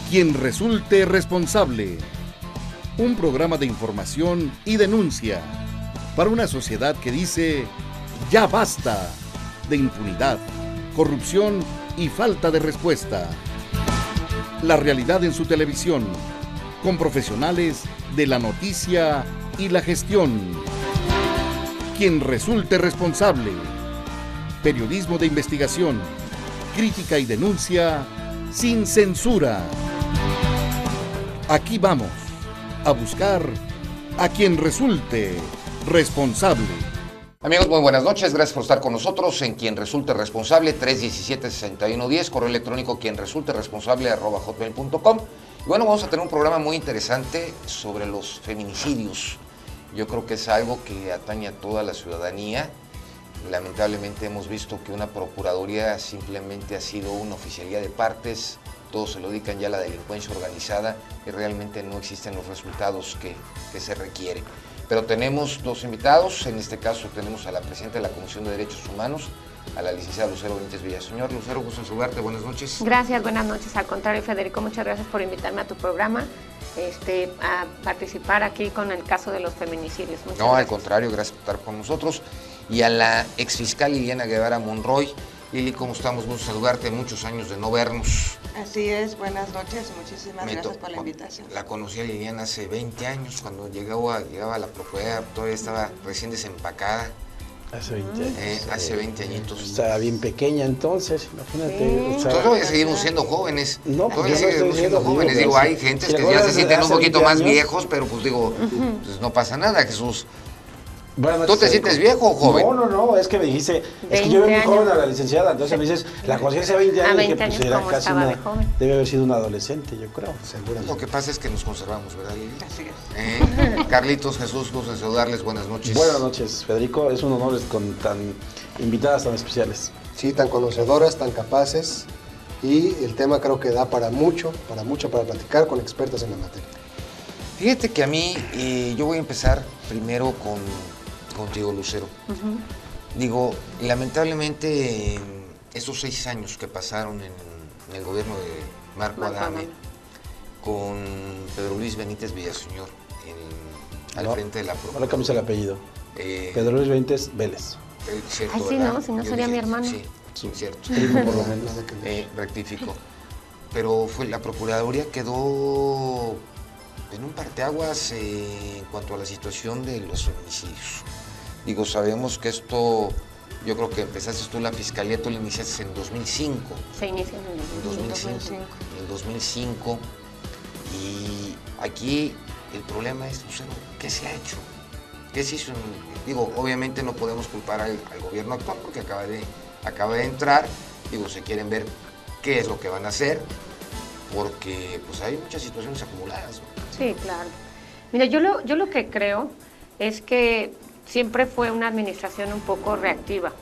Quien resulte responsable. Un programa de información y denuncia para una sociedad que dice ya basta de impunidad, corrupción y falta de respuesta. La realidad en su televisión, con profesionales de la noticia y la gestión. Quien resulte responsable. Periodismo de investigación, crítica y denuncia sin censura. Aquí vamos a buscar a quien resulte responsable. Amigos, muy buenas noches. Gracias por estar con nosotros en Quien Resulte Responsable, 317-6110, correo electrónico quienresulteresponsable@hotmail.com. Y bueno, vamos a tener un programa muy interesante sobre los feminicidios. Yo creo que es algo que atañe a toda la ciudadanía. Lamentablemente hemos visto que una procuraduría simplemente ha sido una oficialía de partes, todos se lo dedican ya a la delincuencia organizada y realmente no existen los resultados que se requiere. Pero tenemos dos invitados, en este caso tenemos a la presidenta de la Comisión de Derechos Humanos, a la licenciada Lucero Benítez Villaseñor. Lucero, gusto en saludarte, buenas noches. Gracias, buenas noches. Al contrario, Federico, muchas gracias por invitarme a tu programa, a participar aquí con el caso de los feminicidios. Muchas gracias. Al contrario, gracias por estar con nosotros. Y a la exfiscal Liliana Guevara Monroy. Lili, ¿cómo estamos? Gusto en saludarte, muchos años de no vernos. Así es, buenas noches, muchísimas gracias por la invitación. La conocí a Liliana hace 20 años, cuando llegaba a la Procuraduría, todavía estaba recién desempacada. Hace 20 años. Hace 20 añitos. Estaba bien pequeña entonces, imagínate. Sí. Todavía seguimos siendo jóvenes. No, todavía pues seguimos siendo jóvenes. Digo, hay gentes que ya se sienten un poquito más viejos, pero pues digo, pues no pasa nada, Jesús. Bueno, ¿Tú te sientes viejo o joven? No, es que me dijiste, es que yo veo muy joven a la licenciada, entonces me dices, la conocí hace 20 años, A 20 que pues años, era ¿cómo casi estaba de joven? debe haber sido un adolescente, yo creo, seguramente. Lo que pasa es que nos conservamos, ¿verdad, Lili? Así es. Carlitos, Jesús, gusto en saludarles, buenas noches. Buenas noches, Federico, es un honor con invitadas tan especiales. Sí, tan conocedoras, tan capaces, y el tema creo que da para mucho para platicar con expertos en la materia. Fíjate que a mí, yo voy a empezar primero contigo, Lucero. Digo, lamentablemente, en estos 6 años que pasaron en el gobierno de Marco Adame, con Pedro Luis Benítez Villaseñor al frente de la Procuraduría. Ahora cambias el apellido. Pedro Luis Benítez Vélez. Cierto, Ay, sí, ¿verdad? no, si no Yo sería dije, mi hermano. Sí, cierto. Primo, por lo menos. Rectifico. Pero la Procuraduría quedó en un parteaguas en cuanto a la situación de los feminicidios. Digo, sabemos que esto, yo creo que empezaste tú la fiscalía, tú la iniciaste en 2005. Se inicia en el 2005. En el 2005. Y aquí el problema es, Lucero, ¿qué se ha hecho? ¿Qué se hizo? Digo, obviamente no podemos culpar al gobierno actual porque acaba de entrar. Digo, se quieren ver qué es lo que van a hacer, porque pues hay muchas situaciones acumuladas, ¿no? Sí, claro. Mira, yo lo que creo es que siempre fue una administración un poco reactiva.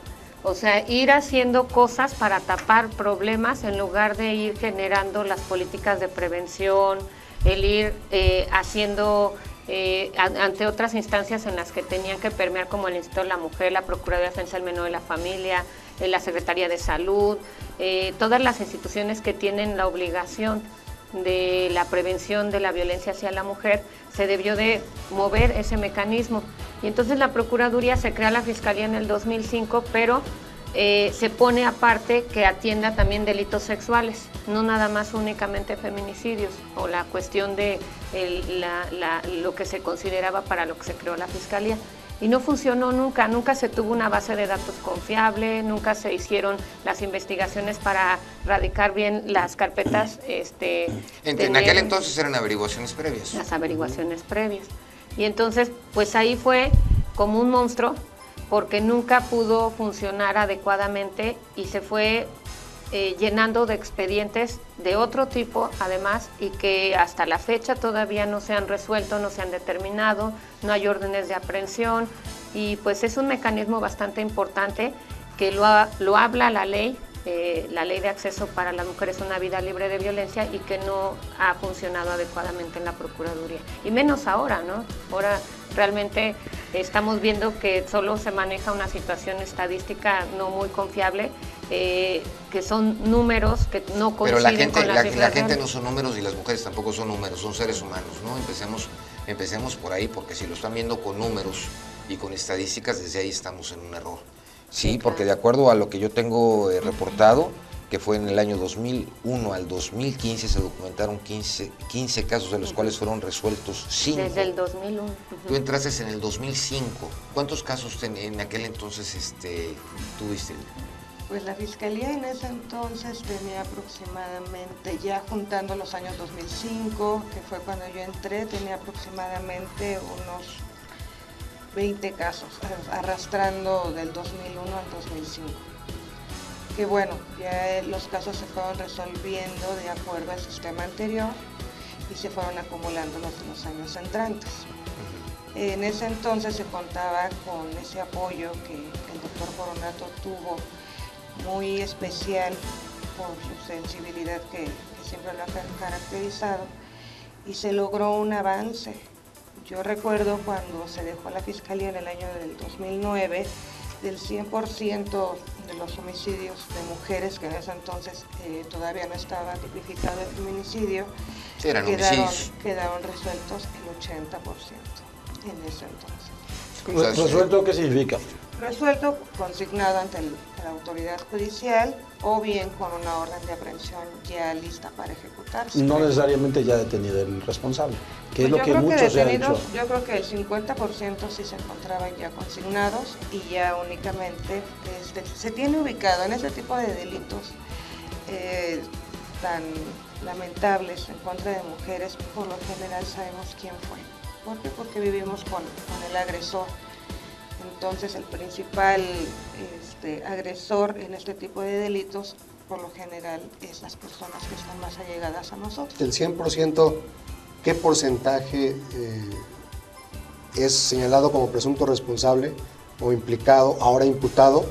O sea, ir haciendo cosas para tapar problemas en lugar de ir generando las políticas de prevención, el ir haciendo ante otras instancias en las que tenían que permear, como el Instituto de la Mujer, la Procuraduría de Defensa del Menor y la Familia, la Secretaría de Salud, todas las instituciones que tienen la obligación de la prevención de la violencia hacia la mujer, se debió de mover ese mecanismo. Y entonces la Procuraduría se crea la Fiscalía en el 2005, pero se pone aparte que atienda también delitos sexuales, no nada más únicamente feminicidios, o la cuestión de lo que se consideraba para lo que se creó la Fiscalía. Y no funcionó nunca se tuvo una base de datos confiable, nunca se hicieron las investigaciones para radicar bien las carpetas. En aquel entonces eran averiguaciones previas. Las averiguaciones previas. Y entonces, pues ahí fue como un monstruo, porque nunca pudo funcionar adecuadamente y se fue llenando de expedientes de otro tipo, además, y que hasta la fecha todavía no se han resuelto, no se han determinado, no hay órdenes de aprehensión, y pues es un mecanismo bastante importante que lo habla la ley, la ley de acceso para las mujeres a una vida libre de violencia y que no ha funcionado adecuadamente en la Procuraduría. Y menos ahora, ¿no? Ahora realmente estamos viendo que solo se maneja una situación estadística no muy confiable, que son números que no coinciden con la situación. La gente no son números y las mujeres tampoco son números, son seres humanos, ¿no? Empecemos por ahí, porque si lo están viendo con números y con estadísticas, desde ahí estamos en un error. Sí, porque de acuerdo a lo que yo tengo reportado, que fue en el año 2001 al 2015, se documentaron 15 casos, de los cuales fueron resueltos 5. Desde el 2001. Tú entraste en el 2005. ¿Cuántos casos en aquel entonces tuviste? Pues la Fiscalía en ese entonces tenía aproximadamente, ya juntando los años 2005, que fue cuando yo entré, tenía aproximadamente unos 20 casos, arrastrando del 2001 al 2005. Que bueno, ya los casos se fueron resolviendo de acuerdo al sistema anterior y se fueron acumulando los años entrantes. En ese entonces se contaba con ese apoyo que el doctor Coronato tuvo, muy especial por su sensibilidad que siempre lo ha caracterizado, y se logró un avance. Yo recuerdo cuando se dejó la Fiscalía en el año del 2009, del 100% de los homicidios de mujeres, que en ese entonces todavía no estaba tipificado el feminicidio, quedaron resueltos el 80% en ese entonces. ¿Resuelto qué significa? Resuelto, consignado ante la autoridad judicial o bien con una orden de aprehensión ya lista para ejecutarse. No necesariamente ya detenido el responsable, que es lo que muchos se han dicho. Yo creo que el 50% sí se encontraban ya consignados y ya únicamente se tiene ubicado en ese tipo de delitos tan lamentables en contra de mujeres. Por lo general sabemos quién fue. ¿Por qué? Porque vivimos con el agresor. Entonces el principal agresor en este tipo de delitos, por lo general, es las personas que están más allegadas a nosotros. Del 100%, ¿qué porcentaje es señalado como presunto responsable o implicado, ahora imputado?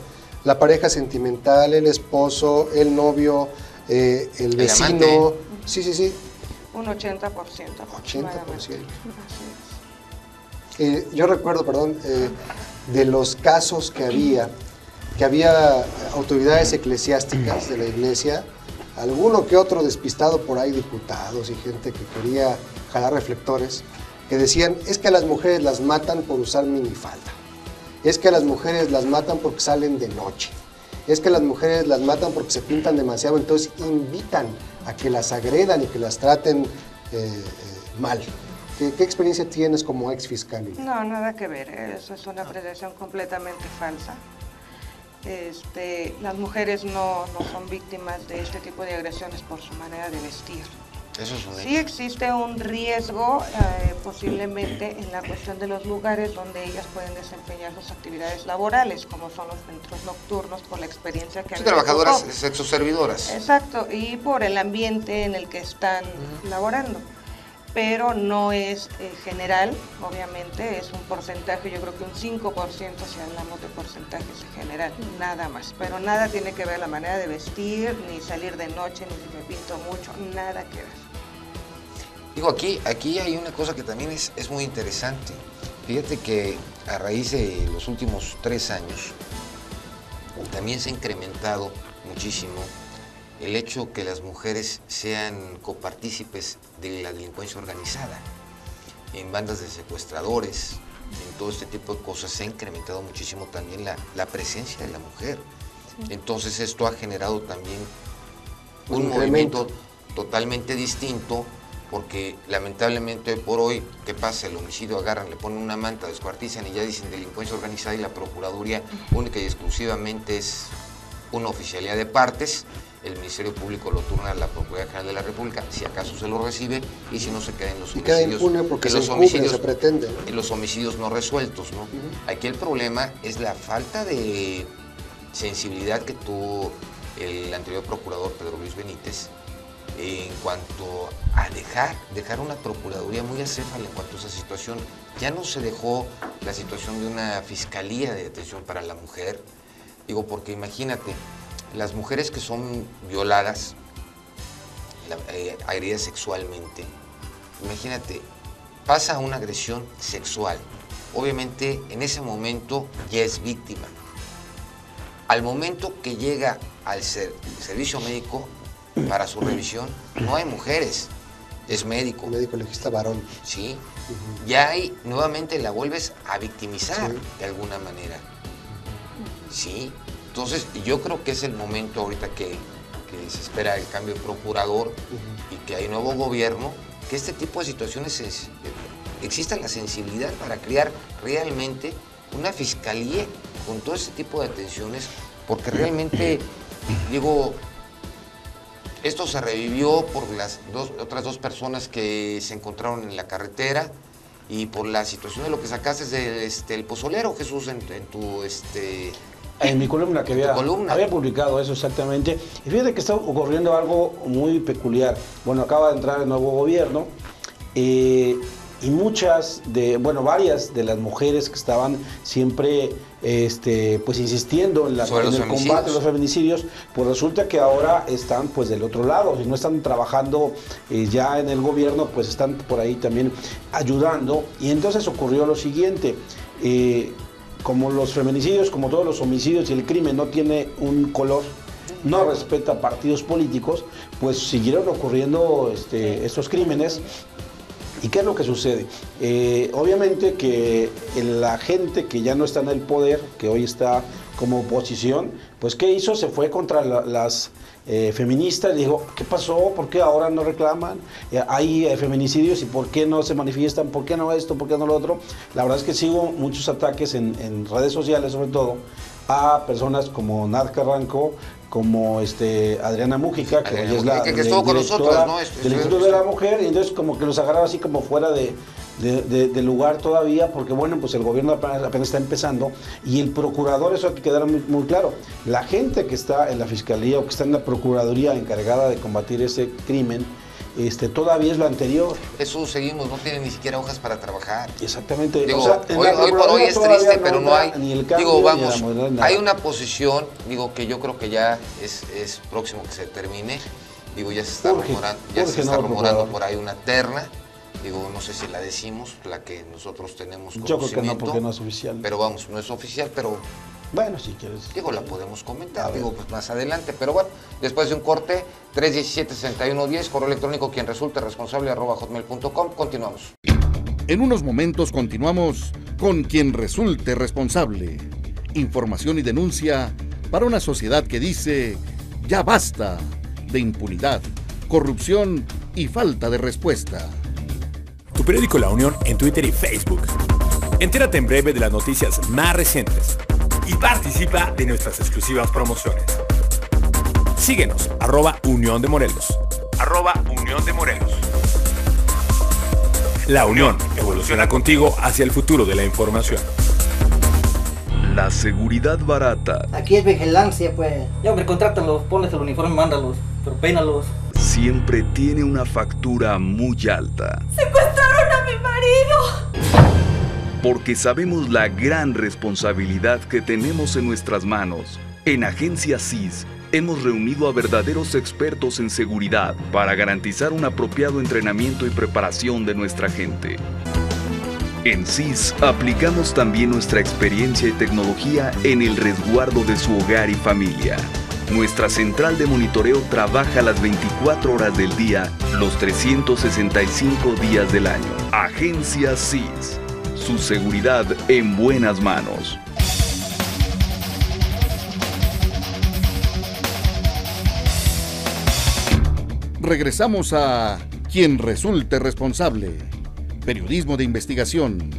La pareja sentimental, el esposo, el novio, el vecino. Amante. Sí. Un 80% aproximadamente. 80%. Yo recuerdo, de los casos que había autoridades eclesiásticas de la iglesia, alguno que otro despistado por ahí, diputados y gente que quería jalar reflectores, que decían, es que a las mujeres las matan por usar minifalda, es que a las mujeres las matan porque salen de noche, es que a las mujeres las matan porque se pintan demasiado, entonces invitan a que las agredan y que las traten mal. ¿Qué experiencia tienes como ex fiscal? No, nada que ver, eso es una apreciación completamente falsa. Las mujeres no son víctimas de este tipo de agresiones por su manera de vestir. Eso es un hecho. Sí existe un riesgo posiblemente en la cuestión de los lugares donde ellas pueden desempeñar sus actividades laborales, como son los centros nocturnos, por la experiencia que han tenido. Trabajadoras sexoservidoras. Exacto, y por el ambiente en el que están laborando. Pero no es general, obviamente, es un porcentaje, yo creo que un 5% si hablamos de porcentajes en general, nada más. Pero nada tiene que ver la manera de vestir, ni salir de noche, ni si me pinto mucho, nada que ver. Digo, aquí hay una cosa que también es muy interesante. Fíjate que a raíz de los últimos 3 años, también se ha incrementado muchísimo el hecho que las mujeres sean copartícipes de la delincuencia organizada, en bandas de secuestradores, en todo este tipo de cosas. Se ha incrementado muchísimo también la presencia de la mujer. Entonces esto ha generado también un movimiento totalmente distinto, porque lamentablemente hoy por hoy, ¿qué pasa? El homicidio, agarran, le ponen una manta, descuartizan y ya dicen delincuencia organizada, y la Procuraduría única y exclusivamente es una oficialía de partes. El Ministerio Público lo turna a la Procuraduría General de la República, si acaso se lo recibe, y si no se queda en los homicidios. Y queda impune porque se pretende. En los homicidios no resueltos, ¿no? Aquí el problema es la falta de sensibilidad que tuvo el anterior procurador Pedro Luis Benítez en cuanto a dejar una Procuraduría muy acéfala en cuanto a esa situación. Ya no se dejó la situación de una Fiscalía de Atención para la Mujer, digo, porque imagínate, las mujeres que son violadas, agredidas sexualmente, imagínate, pasa una agresión sexual. Obviamente, en ese momento ya es víctima. Al momento que llega al servicio médico para su revisión, no hay mujeres, es médico. Médico legista varón. Sí. Ya ahí nuevamente la vuelves a victimizar de alguna manera. Sí. Entonces, yo creo que es el momento ahorita que se espera el cambio de procurador y que hay nuevo gobierno, que este tipo de situaciones exista la sensibilidad para crear realmente una fiscalía con todo ese tipo de atenciones, porque realmente, digo, esto se revivió por las otras dos personas que se encontraron en la carretera y por la situación de lo que sacaste del pozolero, Jesús, en tu... En mi columna que había publicado eso exactamente. Y fíjate que está ocurriendo algo muy peculiar. Bueno, acaba de entrar el nuevo gobierno y varias de las mujeres que estaban siempre pues insistiendo en el combate a los feminicidios, pues resulta que ahora están pues del otro lado, si no están trabajando ya en el gobierno, pues están por ahí también ayudando. Y entonces ocurrió lo siguiente. Como los feminicidios, como todos los homicidios y el crimen no tiene un color, no respeta partidos políticos, pues siguieron ocurriendo estos crímenes. ¿Y qué es lo que sucede? Obviamente que la gente que ya no está en el poder, que hoy está como oposición, pues ¿qué hizo? Se fue contra las feministas, dijo, ¿qué pasó? ¿Por qué ahora no reclaman? Hay feminicidios y ¿por qué no se manifiestan? ¿Por qué no esto? ¿Por qué no lo otro? La verdad es que sigo muchos ataques en redes sociales, sobre todo, a personas como Nad Carranco, como Adriana Mújica, que hoy es la que estuvo con nosotros, ¿no? Del Instituto de la Mujer, y entonces como que los agarraba así como fuera de lugar todavía, porque bueno, pues el gobierno apenas está empezando, y el procurador, eso hay que quedar muy claro, la gente que está en la fiscalía o que está en la procuraduría encargada de combatir ese crimen, todavía es lo anterior. Eso seguimos, no tienen ni siquiera hojas para trabajar. Exactamente. Digo, o sea, hoy por hoy es triste, pero no hay. Ni el cambio, digo, vamos, ni hay una posición, que yo creo que ya es próximo que se termine. Digo, ya se está rumorando por ahí una terna. Digo, no sé si la decimos, la que nosotros tenemos conocimiento. Yo creo que no, porque no es oficial. Pero vamos, no es oficial, pero... Bueno, si quieres. Digo, la podemos comentar, pues más adelante. Pero bueno, después de un corte, 317-6110, correo electrónico, quien resulte responsable, @hotmail.com. Continuamos. En unos momentos continuamos con quien resulte responsable. Información y denuncia para una sociedad que dice, ya basta de impunidad, corrupción y falta de respuesta. Tu periódico La Unión en Twitter y Facebook. Entérate en breve de las noticias más recientes y participa de nuestras exclusivas promociones. Síguenos, @Unión de Morelos. @Unión de Morelos. La Unión evoluciona contigo hacia el futuro de la información. La seguridad barata. Aquí es vigilancia, pues. Ya, hombre, contrátalos, ponles el uniforme, mándalos, pero peínalos. Siempre tiene una factura muy alta. ¡Secuestraron a mi marido! Porque sabemos la gran responsabilidad que tenemos en nuestras manos. En Agencia CIS hemos reunido a verdaderos expertos en seguridad para garantizar un apropiado entrenamiento y preparación de nuestra gente. En CIS aplicamos también nuestra experiencia y tecnología en el resguardo de su hogar y familia. Nuestra central de monitoreo trabaja las 24 horas del día, los 365 días del año. Agencia CIS. Su seguridad en buenas manos. Regresamos a quien resulte responsable. Periodismo de investigación,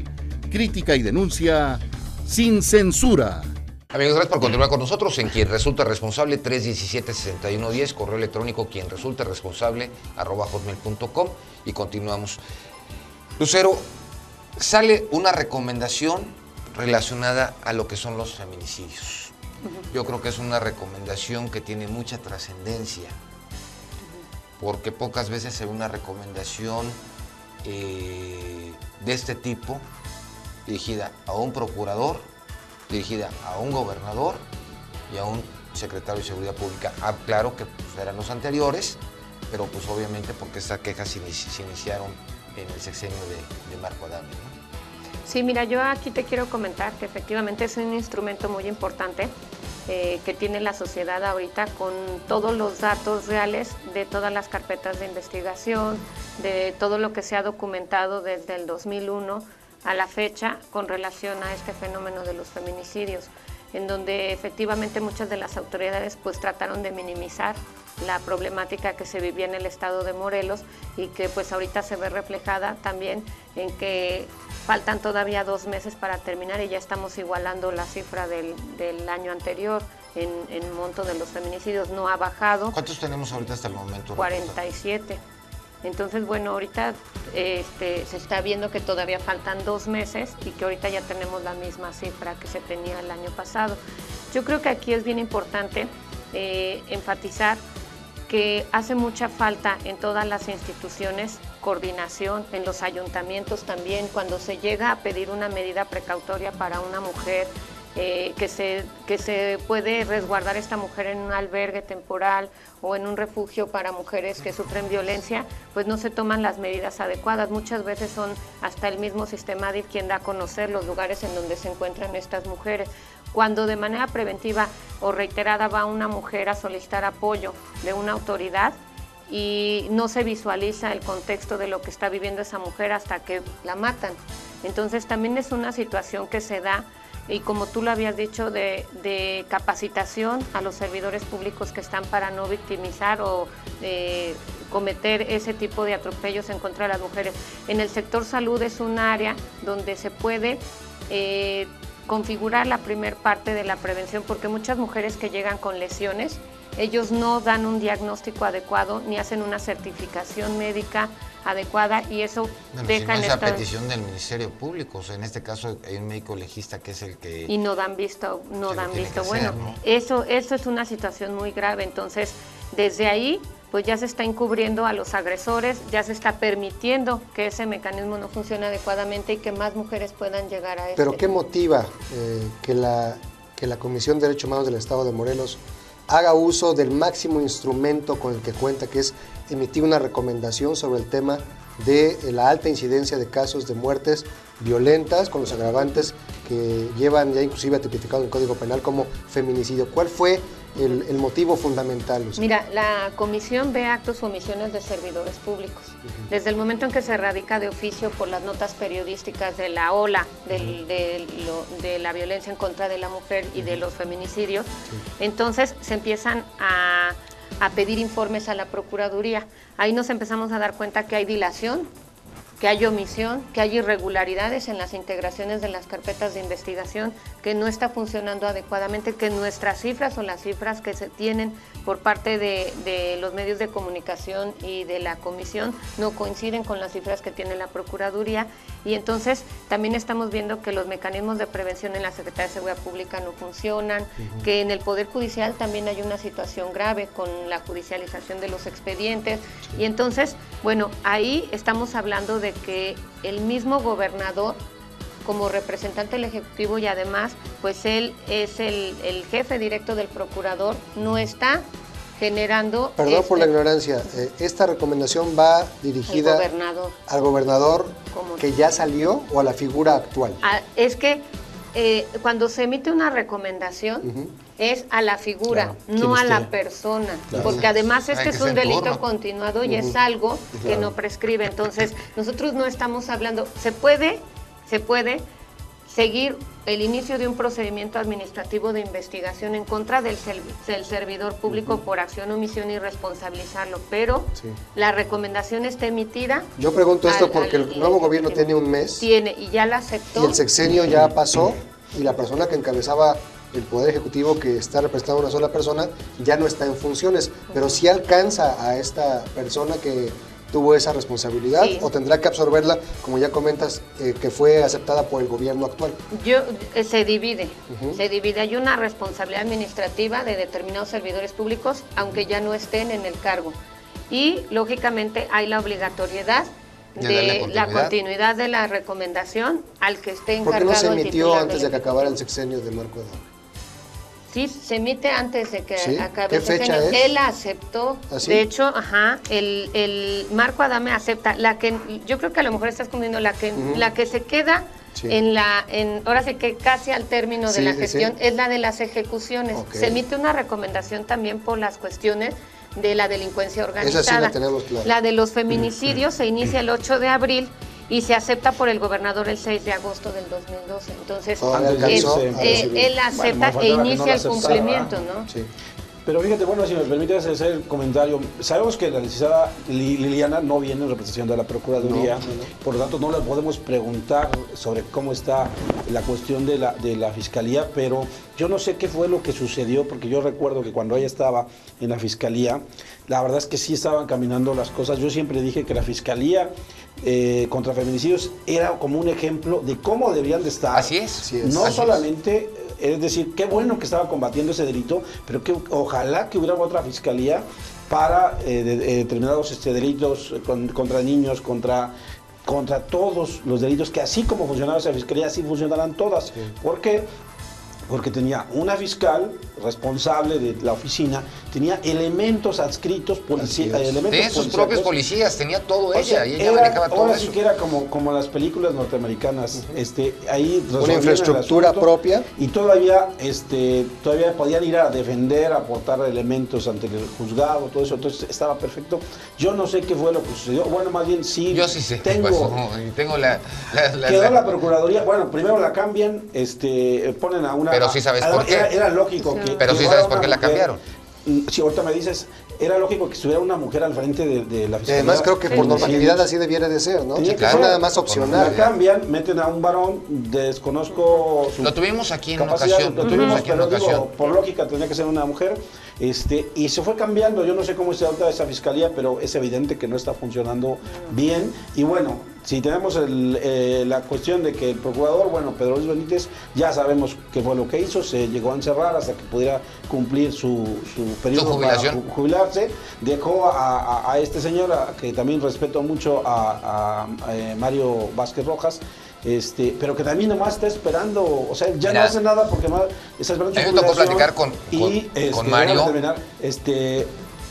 crítica y denuncia sin censura. Amigos, gracias por continuar con nosotros en quien resulta responsable, 317-6110, correo electrónico quien resulte responsable, @hotmail.com, y continuamos. Lucero, sale una recomendación relacionada a lo que son los feminicidios. Yo creo que es una recomendación que tiene mucha trascendencia, porque pocas veces se ve una recomendación de este tipo dirigida a un procurador, dirigida a un gobernador y a un secretario de Seguridad Pública. Claro que pues, eran los anteriores, pero pues obviamente porque estas quejas se iniciaron en el sexenio de Marco Adame, ¿no? Sí, mira, yo aquí te quiero comentar que efectivamente es un instrumento muy importante que tiene la sociedad ahorita con todos los datos reales de todas las carpetas de investigación, de todo lo que se ha documentado desde el 2001 a la fecha con relación a este fenómeno de los feminicidios, en donde efectivamente muchas de las autoridades pues trataron de minimizar la problemática que se vivía en el estado de Morelos y que pues ahorita se ve reflejada también en que faltan todavía 2 meses para terminar y ya estamos igualando la cifra del año anterior en monto de los feminicidios, no ha bajado. ¿Cuántos tenemos ahorita hasta el momento? 47. Entonces, bueno, ahorita se está viendo que todavía faltan 2 meses y que ahorita ya tenemos la misma cifra que se tenía el año pasado. Yo creo que aquí es bien importante enfatizar que hace mucha falta en todas las instituciones coordinación, en los ayuntamientos también, cuando se llega a pedir una medida precautoria para una mujer, que se puede resguardar esta mujer en un albergue temporal o en un refugio para mujeres que sufren violencia, pues no se toman las medidas adecuadas. Muchas veces son hasta el mismo sistema DIF quien da a conocer los lugares en donde se encuentran estas mujeres. Cuando de manera preventiva o reiterada va una mujer a solicitar apoyo de una autoridad y no se visualiza el contexto de lo que está viviendo esa mujer hasta que la matan. Entonces también es una situación que se da, y como tú lo habías dicho, de capacitación a los servidores públicos que están para no victimizar o cometer ese tipo de atropellos en contra de las mujeres. En el sector salud es un área donde se puede configurar la primer parte de la prevención, porque muchas mujeres que llegan con lesiones, ellos no dan un diagnóstico adecuado ni hacen una certificación médica adecuada y eso deja en esta petición del Ministerio Público, o sea, en este caso hay un médico legista que es el que y no dan visto, bueno, hacer, ¿no? Eso es una situación muy grave. Entonces, desde ahí pues ya se está encubriendo a los agresores, ya se está permitiendo que ese mecanismo no funcione adecuadamente y que más mujeres puedan llegar a ¿Pero qué motiva que la Comisión de Derechos Humanos del Estado de Morelos haga uso del máximo instrumento con el que cuenta, que es emitir una recomendación sobre el tema de la alta incidencia de casos de muertes violentas con los agravantes que llevan ya inclusive tipificado en el Código Penal como feminicidio? ¿Cuál fue el motivo fundamental, Lucía? Mira, la comisión ve actos o omisiones de servidores públicos. Desde el momento en que se radica de oficio por las notas periodísticas de la ola de la violencia en contra de la mujer y de los feminicidios, entonces se empiezan a pedir informes a la Procuraduría. Ahí nos empezamos a dar cuenta que hay dilación, que hay omisión, que hay irregularidades en las integraciones de las carpetas de investigación, que no está funcionando adecuadamente, que nuestras cifras o las cifras que se tienen por parte de los medios de comunicación y de la comisión no coinciden con las cifras que tiene la Procuraduría, y entonces también estamos viendo que los mecanismos de prevención en la Secretaría de Seguridad Pública no funcionan, que en el Poder Judicial también hay una situación grave con la judicialización de los expedientes, y entonces, bueno, ahí estamos hablando de que el mismo gobernador, como representante del Ejecutivo y además, pues él es el jefe directo del procurador, no está generando... Perdón por la ignorancia, ¿esta recomendación va dirigida al gobernador que ya salió o a la figura actual? Es que cuando se emite una recomendación es a la figura, no a la persona, porque además este es un delito continuado y es algo que no prescribe. Entonces, nosotros no estamos hablando, se puede seguir el inicio de un procedimiento administrativo de investigación en contra del servidor público por acción, omisión y responsabilizarlo, pero la recomendación está emitida. Yo pregunto esto porque el nuevo gobierno tiene un mes. Y ya la aceptó. Y el sexenio ya pasó y la persona que encabezaba el Poder Ejecutivo, que está representando a una sola persona, ya no está en funciones, pero sí alcanza a esta persona que tuvo esa responsabilidad, o tendrá que absorberla, como ya comentas, que fue aceptada por el gobierno actual. Se divide, hay una responsabilidad administrativa de determinados servidores públicos, aunque ya no estén en el cargo, y lógicamente hay la obligatoriedad de la continuidad de la recomendación al que esté encargado. ¿Por qué no se emitió antes de que acabara el sexenio de Marco Adame? Sí, se emite antes de que ¿Sí? acabe ¿Qué el fecha sexenio. es? Él la aceptó. ¿Ah, sí? De hecho, el Marco Adame acepta. La que yo creo que a lo mejor estás confundiendo la que se queda Sí. ahora sí que casi al término Sí, de la sí, gestión sí. es la de las ejecuciones. Ok. Se emite una recomendación también por las cuestiones de la delincuencia organizada. Esa sí la tenemos clara. La de los feminicidios se inicia el 8 de abril y se acepta por el gobernador el 6 de agosto del 2012. Entonces, alcanzó a recibir. él acepta Bueno, e faltaba que inicia no el la cumplimiento, aceptara, ¿no? Sí. Pero fíjate, bueno, si me permites hacer el comentario, sabemos que la licenciada Liliana no viene en representación de la Procuraduría, por lo tanto no le podemos preguntar sobre cómo está la cuestión de la Fiscalía, pero yo no sé qué fue lo que sucedió, porque yo recuerdo que cuando ella estaba en la Fiscalía, la verdad es que sí estaban caminando las cosas. Yo siempre dije que la Fiscalía contra feminicidios era como un ejemplo de cómo deberían de estar. Así es. Así es. No Así solamente, es decir, qué bueno que estaba combatiendo ese delito, pero que ojalá que hubiera otra fiscalía para determinados delitos contra niños, contra todos los delitos, que así como funcionaba esa fiscalía, así funcionarán todas. Sí. ¿Por qué? Porque tenía una fiscal responsable de la oficina, tenía elementos adscritos, Tenía sus propios policías, tenía todo o sea, y ella manejaba todo ahora eso. sí que era como las películas norteamericanas, ahí Una resolvían infraestructura el asunto, propia. y todavía podían ir a defender, aportar elementos ante el juzgado, todo eso, entonces estaba perfecto. Yo no sé qué fue lo que sucedió, bueno, más bien sí. Yo sí sé. Tengo Quedó la Procuraduría, bueno, primero la cambian, ponen a una... Pero sí sabes por qué. Era lógico que... Pero sí que sabes fuera por qué una la cambiaron. Si ahorita me dices, era lógico que estuviera una mujer al frente de la Y fiscalía. además creo que por Sí. normatividad así debiera de ser, ¿no? Tenía que No ser. nada más opcional. La cambian, meten a un varón, desconozco su Lo tuvimos aquí en una capacidad, ocasión. lo tuvimos, aquí en pero una digo, ocasión. por lógica tenía que ser una mujer, y se fue cambiando. Yo no sé cómo está ahorita esa fiscalía, pero es evidente que no está funcionando bien. Y bueno, si tenemos la cuestión de que el procurador, bueno, Pedro Luis Benítez, ya sabemos qué fue lo que hizo, se llegó a encerrar hasta que pudiera cumplir su periodo jubilación. para jubilarse, dejó a este señor, que también respeto mucho, a Mario Vázquez Rojas, pero que también nomás está esperando, o sea, ya Mira, no hace nada porque más está esperando su a mí me tocó jubilación. platicar con Mario. déjame terminar,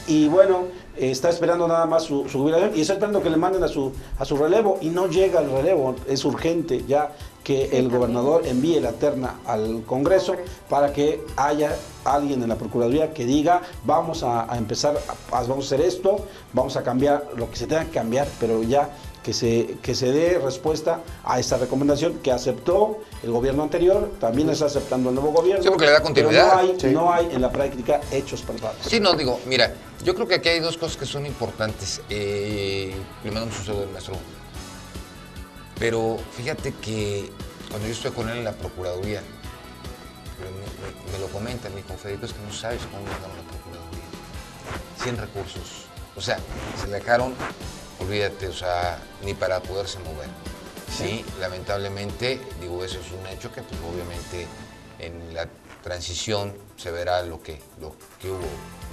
y bueno, está esperando nada más su jubilación y está esperando que le manden a su relevo, y no llega el relevo. Es urgente ya que el gobernador envíe la terna al Congreso para que haya alguien en la Procuraduría que diga: vamos a empezar, vamos a hacer esto, vamos a cambiar lo que se tenga que cambiar, pero ya que se dé respuesta a esta recomendación que aceptó el gobierno anterior, también está aceptando el nuevo gobierno. Sí, porque le da continuidad. Pero no hay en la práctica hechos palpables. Sí, no, digo, mira, yo creo que aquí hay dos cosas que son importantes. Le mando un saludo al maestro. Pero fíjate que cuando yo estoy con él en la Procuraduría, me lo comentan, me dijo: Federico, es que no sabes cómo dejaron la Procuraduría. 100 recursos. O sea, se le dejaron, olvídate, o sea, ni para poderse mover. Sí, lamentablemente, digo, eso es un hecho que pues obviamente en la transición se verá lo que hubo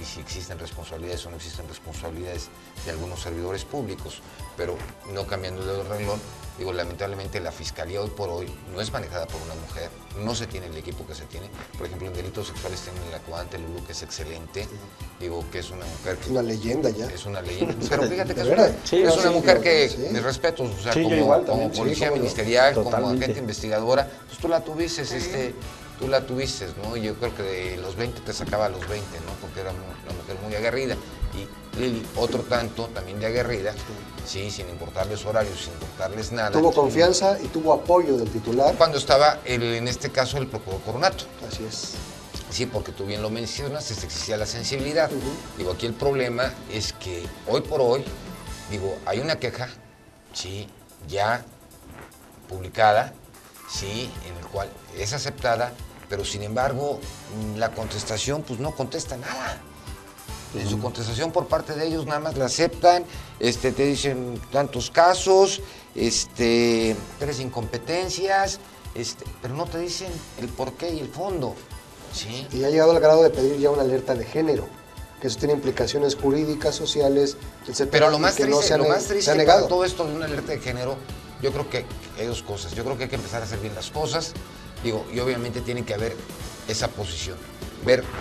y si existen responsabilidades o no existen responsabilidades de algunos servidores públicos, pero no cambiando de renglón, digo, lamentablemente la Fiscalía hoy por hoy no es manejada por una mujer, no se tiene el equipo que se tiene. Por ejemplo, en delitos sexuales tienen la comandante Lulú, que es excelente, digo, que es una mujer que... Es una leyenda ya. Es una leyenda, pero fíjate que ¿De es una mujer que, sí. mis respetos, o sea, Sí, yo como, igual como también, sí, policía cómo no. ministerial, como Totalmente. agente investigadora, pues tú la tuviste, tú la tuviste, ¿no? Yo creo que de los 20 te sacaba a los 20, ¿no? Porque era una mujer muy aguerrida. Y Lili, otro tanto, también de aguerrida, sí, sin importarles horarios, sin importarles nada. Tuvo confianza y tuvo apoyo del titular. Cuando estaba, en este caso, el procurador Coronato. Así es. Sí, porque tú bien lo mencionas, existía la sensibilidad. Digo, aquí el problema es que hoy por hoy, digo, hay una queja, sí, ya publicada, sí, en el cual es aceptada, pero sin embargo, la contestación, pues no contesta nada. En su contestación por parte de ellos nada más la aceptan, te dicen tantos casos, tres incompetencias, pero no te dicen el porqué y el fondo. ¿Sí? Y ha llegado al grado de pedir ya una alerta de género, que eso tiene implicaciones jurídicas, sociales, etc. Pero lo más que triste, no se ha para negado. todo esto de una alerta de género, yo creo que hay dos cosas. Yo creo que hay que empezar a hacer bien las cosas, digo, y obviamente tiene que haber esa posición.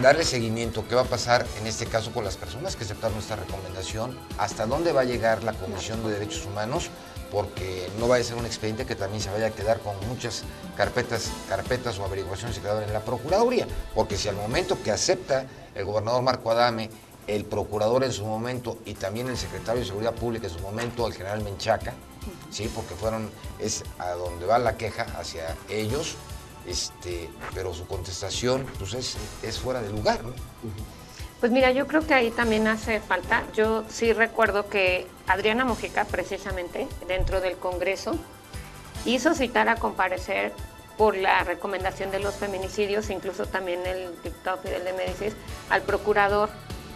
darle seguimiento, qué va a pasar en este caso con las personas que aceptaron esta recomendación, hasta dónde va a llegar la Comisión de Derechos Humanos, porque no vaya a ser un expediente que también se vaya a quedar con muchas carpetas o averiguaciones que quedaron en la Procuraduría, porque si al momento que acepta el gobernador Marco Adame, el procurador en su momento y también el secretario de Seguridad Pública en su momento, el general Menchaca, sí, porque es a donde va la queja, hacia ellos, pero su contestación pues es fuera de lugar, ¿no? Pues mira, yo creo que ahí también hace falta. Yo sí recuerdo que Adriana Mujica, precisamente, dentro del Congreso, hizo citar a comparecer por la recomendación de los feminicidios, incluso también el diputado Fidel de Médicis, al procurador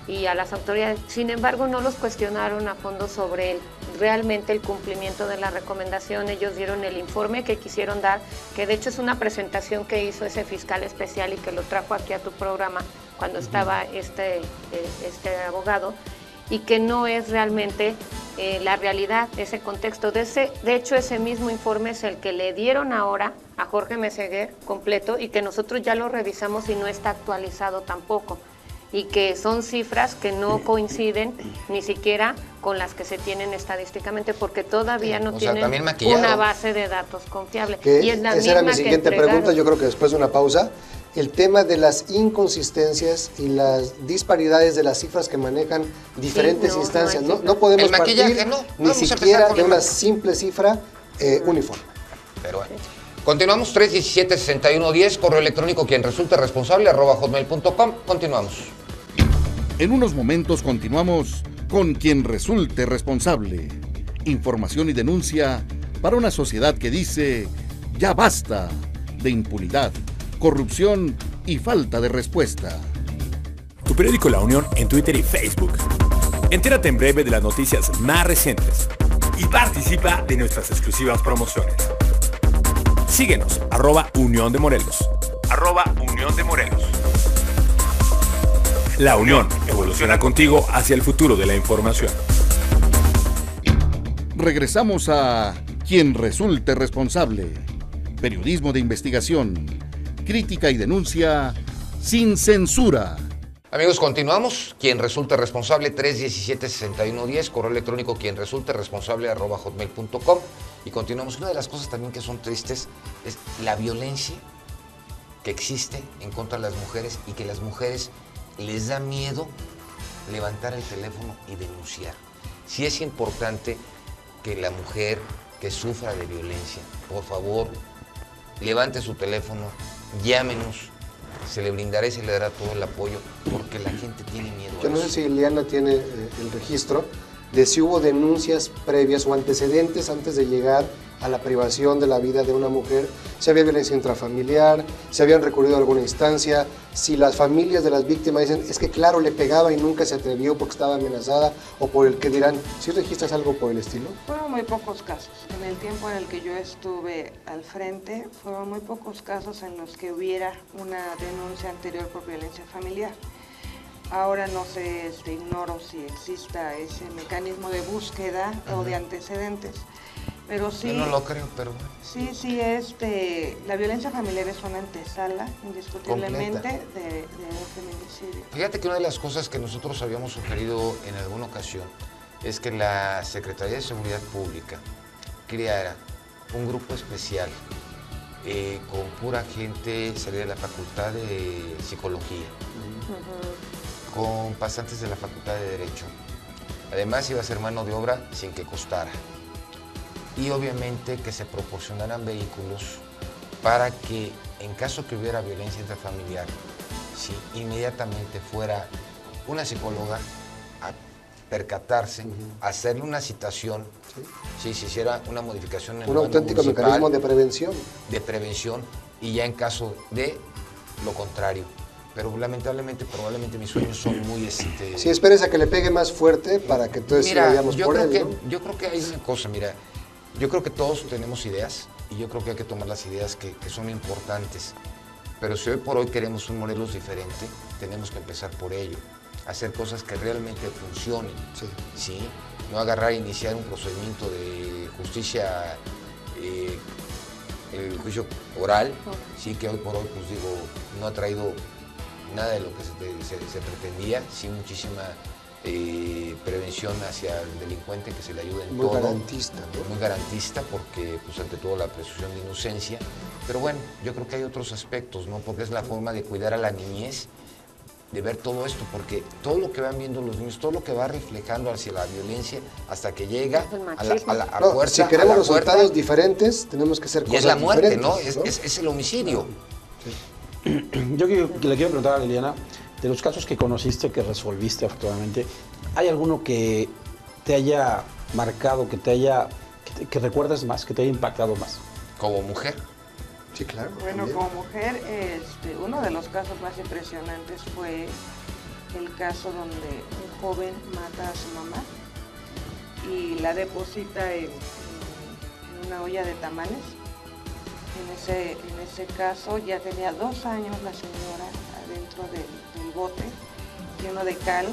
y a las autoridades. Sin embargo, no los cuestionaron a fondo sobre realmente el cumplimiento de la recomendación. Ellos dieron el informe que quisieron dar, que de hecho es una presentación que hizo ese fiscal especial y que lo trajo aquí a tu programa cuando estaba este abogado, y que no es realmente la realidad, ese contexto. De hecho, ese mismo informe es el que le dieron ahora a Jorge Meseguer completo y que nosotros ya lo revisamos y no está actualizado tampoco, y que son cifras que no coinciden ni siquiera con las que se tienen estadísticamente, porque todavía no tienen una base de datos confiable. Y es esa era mi siguiente pregunta, yo creo que después de una pausa, el tema de las inconsistencias y las disparidades de las cifras que manejan diferentes instancias. No podemos partir ni siquiera de una simple cifra uniforme. Pero bueno. Continuamos, 317-6110, correo electrónico quien resulte responsable, @hotmail.com. Continuamos. En unos momentos continuamos con quien resulte responsable. Información y denuncia para una sociedad que dice ya basta de impunidad, corrupción y falta de respuesta. Tu periódico La Unión en Twitter y Facebook. Entérate en breve de las noticias más recientes y participa de nuestras exclusivas promociones. Síguenos, @Unión de Morelos. @Unión de Morelos. La Unión evoluciona contigo hacia el futuro de la información. Regresamos a quien resulte responsable. Periodismo de investigación, crítica y denuncia sin censura. Amigos, continuamos. Quien resulte responsable, 317-6110, correo electrónico quien resulte responsable, @hotmail.com. Y continuamos. Una de las cosas también que son tristes es la violencia que existe en contra de las mujeres y que las mujeres les da miedo levantar el teléfono y denunciar. Sí es importante que la mujer que sufra de violencia, por favor, levante su teléfono, llámenos, se le brindará y se le dará todo el apoyo, porque la gente tiene miedo. Yo no sé si Liliana tiene el registro de si hubo denuncias previas o antecedentes antes de llegar a la privación de la vida de una mujer, si había violencia intrafamiliar, si habían recurrido a alguna instancia, si las familias de las víctimas dicen, es que claro, le pegaba y nunca se atrevió porque estaba amenazada, o por el que dirán, ¿sí registras algo por el estilo? Fueron muy pocos casos. En el tiempo en el que yo estuve al frente, fueron muy pocos casos en los que hubiera una denuncia anterior por violencia familiar. Ahora no sé, ignoro si exista ese mecanismo de búsqueda o de antecedentes, pero sí... Yo no lo creo, pero... Sí, la violencia familiar es una antesala, indiscutiblemente, de un feminicidio. Fíjate que una de las cosas que nosotros habíamos sugerido en alguna ocasión es que la Secretaría de Seguridad Pública creara un grupo especial con pura gente salida de la Facultad de Psicología, con pasantes de la Facultad de Derecho. Además iba a ser mano de obra sin que costara. Y obviamente que se proporcionaran vehículos para que en caso que hubiera violencia intrafamiliar, ¿sí?, inmediatamente fuera una psicóloga a percatarse, a hacerle una citación, si se hiciera una modificación en el un auténtico mecanismo de prevención. De prevención, y ya en caso de lo contrario. Pero lamentablemente, probablemente mis sueños son muy... Sí, esperes a que le pegue más fuerte para que entonces vayamos por él, ¿no? Yo creo que hay una cosa, mira, yo creo que todos tenemos ideas y yo creo que hay que tomar las ideas que son importantes. Pero si hoy por hoy queremos un Morelos diferente, tenemos que empezar por ello. Hacer cosas que realmente funcionen, ¿sí? No agarrar e iniciar un procedimiento de justicia, el juicio oral, sí, que hoy por hoy, pues digo, no ha traído nada de lo que se pretendía, sí muchísima prevención hacia el delincuente, que se le ayude en todo. Muy garantista, ¿no? Muy garantista, porque pues ante todo la presunción de inocencia. Pero bueno, yo creo que hay otros aspectos, ¿no? Porque es la forma de cuidar a la niñez, de ver todo esto, porque todo lo que van viendo los niños, todo lo que va reflejando hacia la violencia, hasta que llega a la puerta. Si queremos resultados diferentes, tenemos que hacer cosas diferentes. Y es la muerte, ¿no? ¿no? Es el homicidio. Sí. Yo le quiero preguntar a Liliana, de los casos que conociste, que resolviste afortunadamente, ¿hay alguno que te haya marcado, que recuerdes más, que te haya impactado más? ¿Como mujer? Sí, claro. Bueno, también. como mujer, uno de los casos más impresionantes fue el caso donde un joven mata a su mamá y la deposita en una olla de tamales. En ese caso ya tenía 2 años la señora adentro del bote, lleno de cal,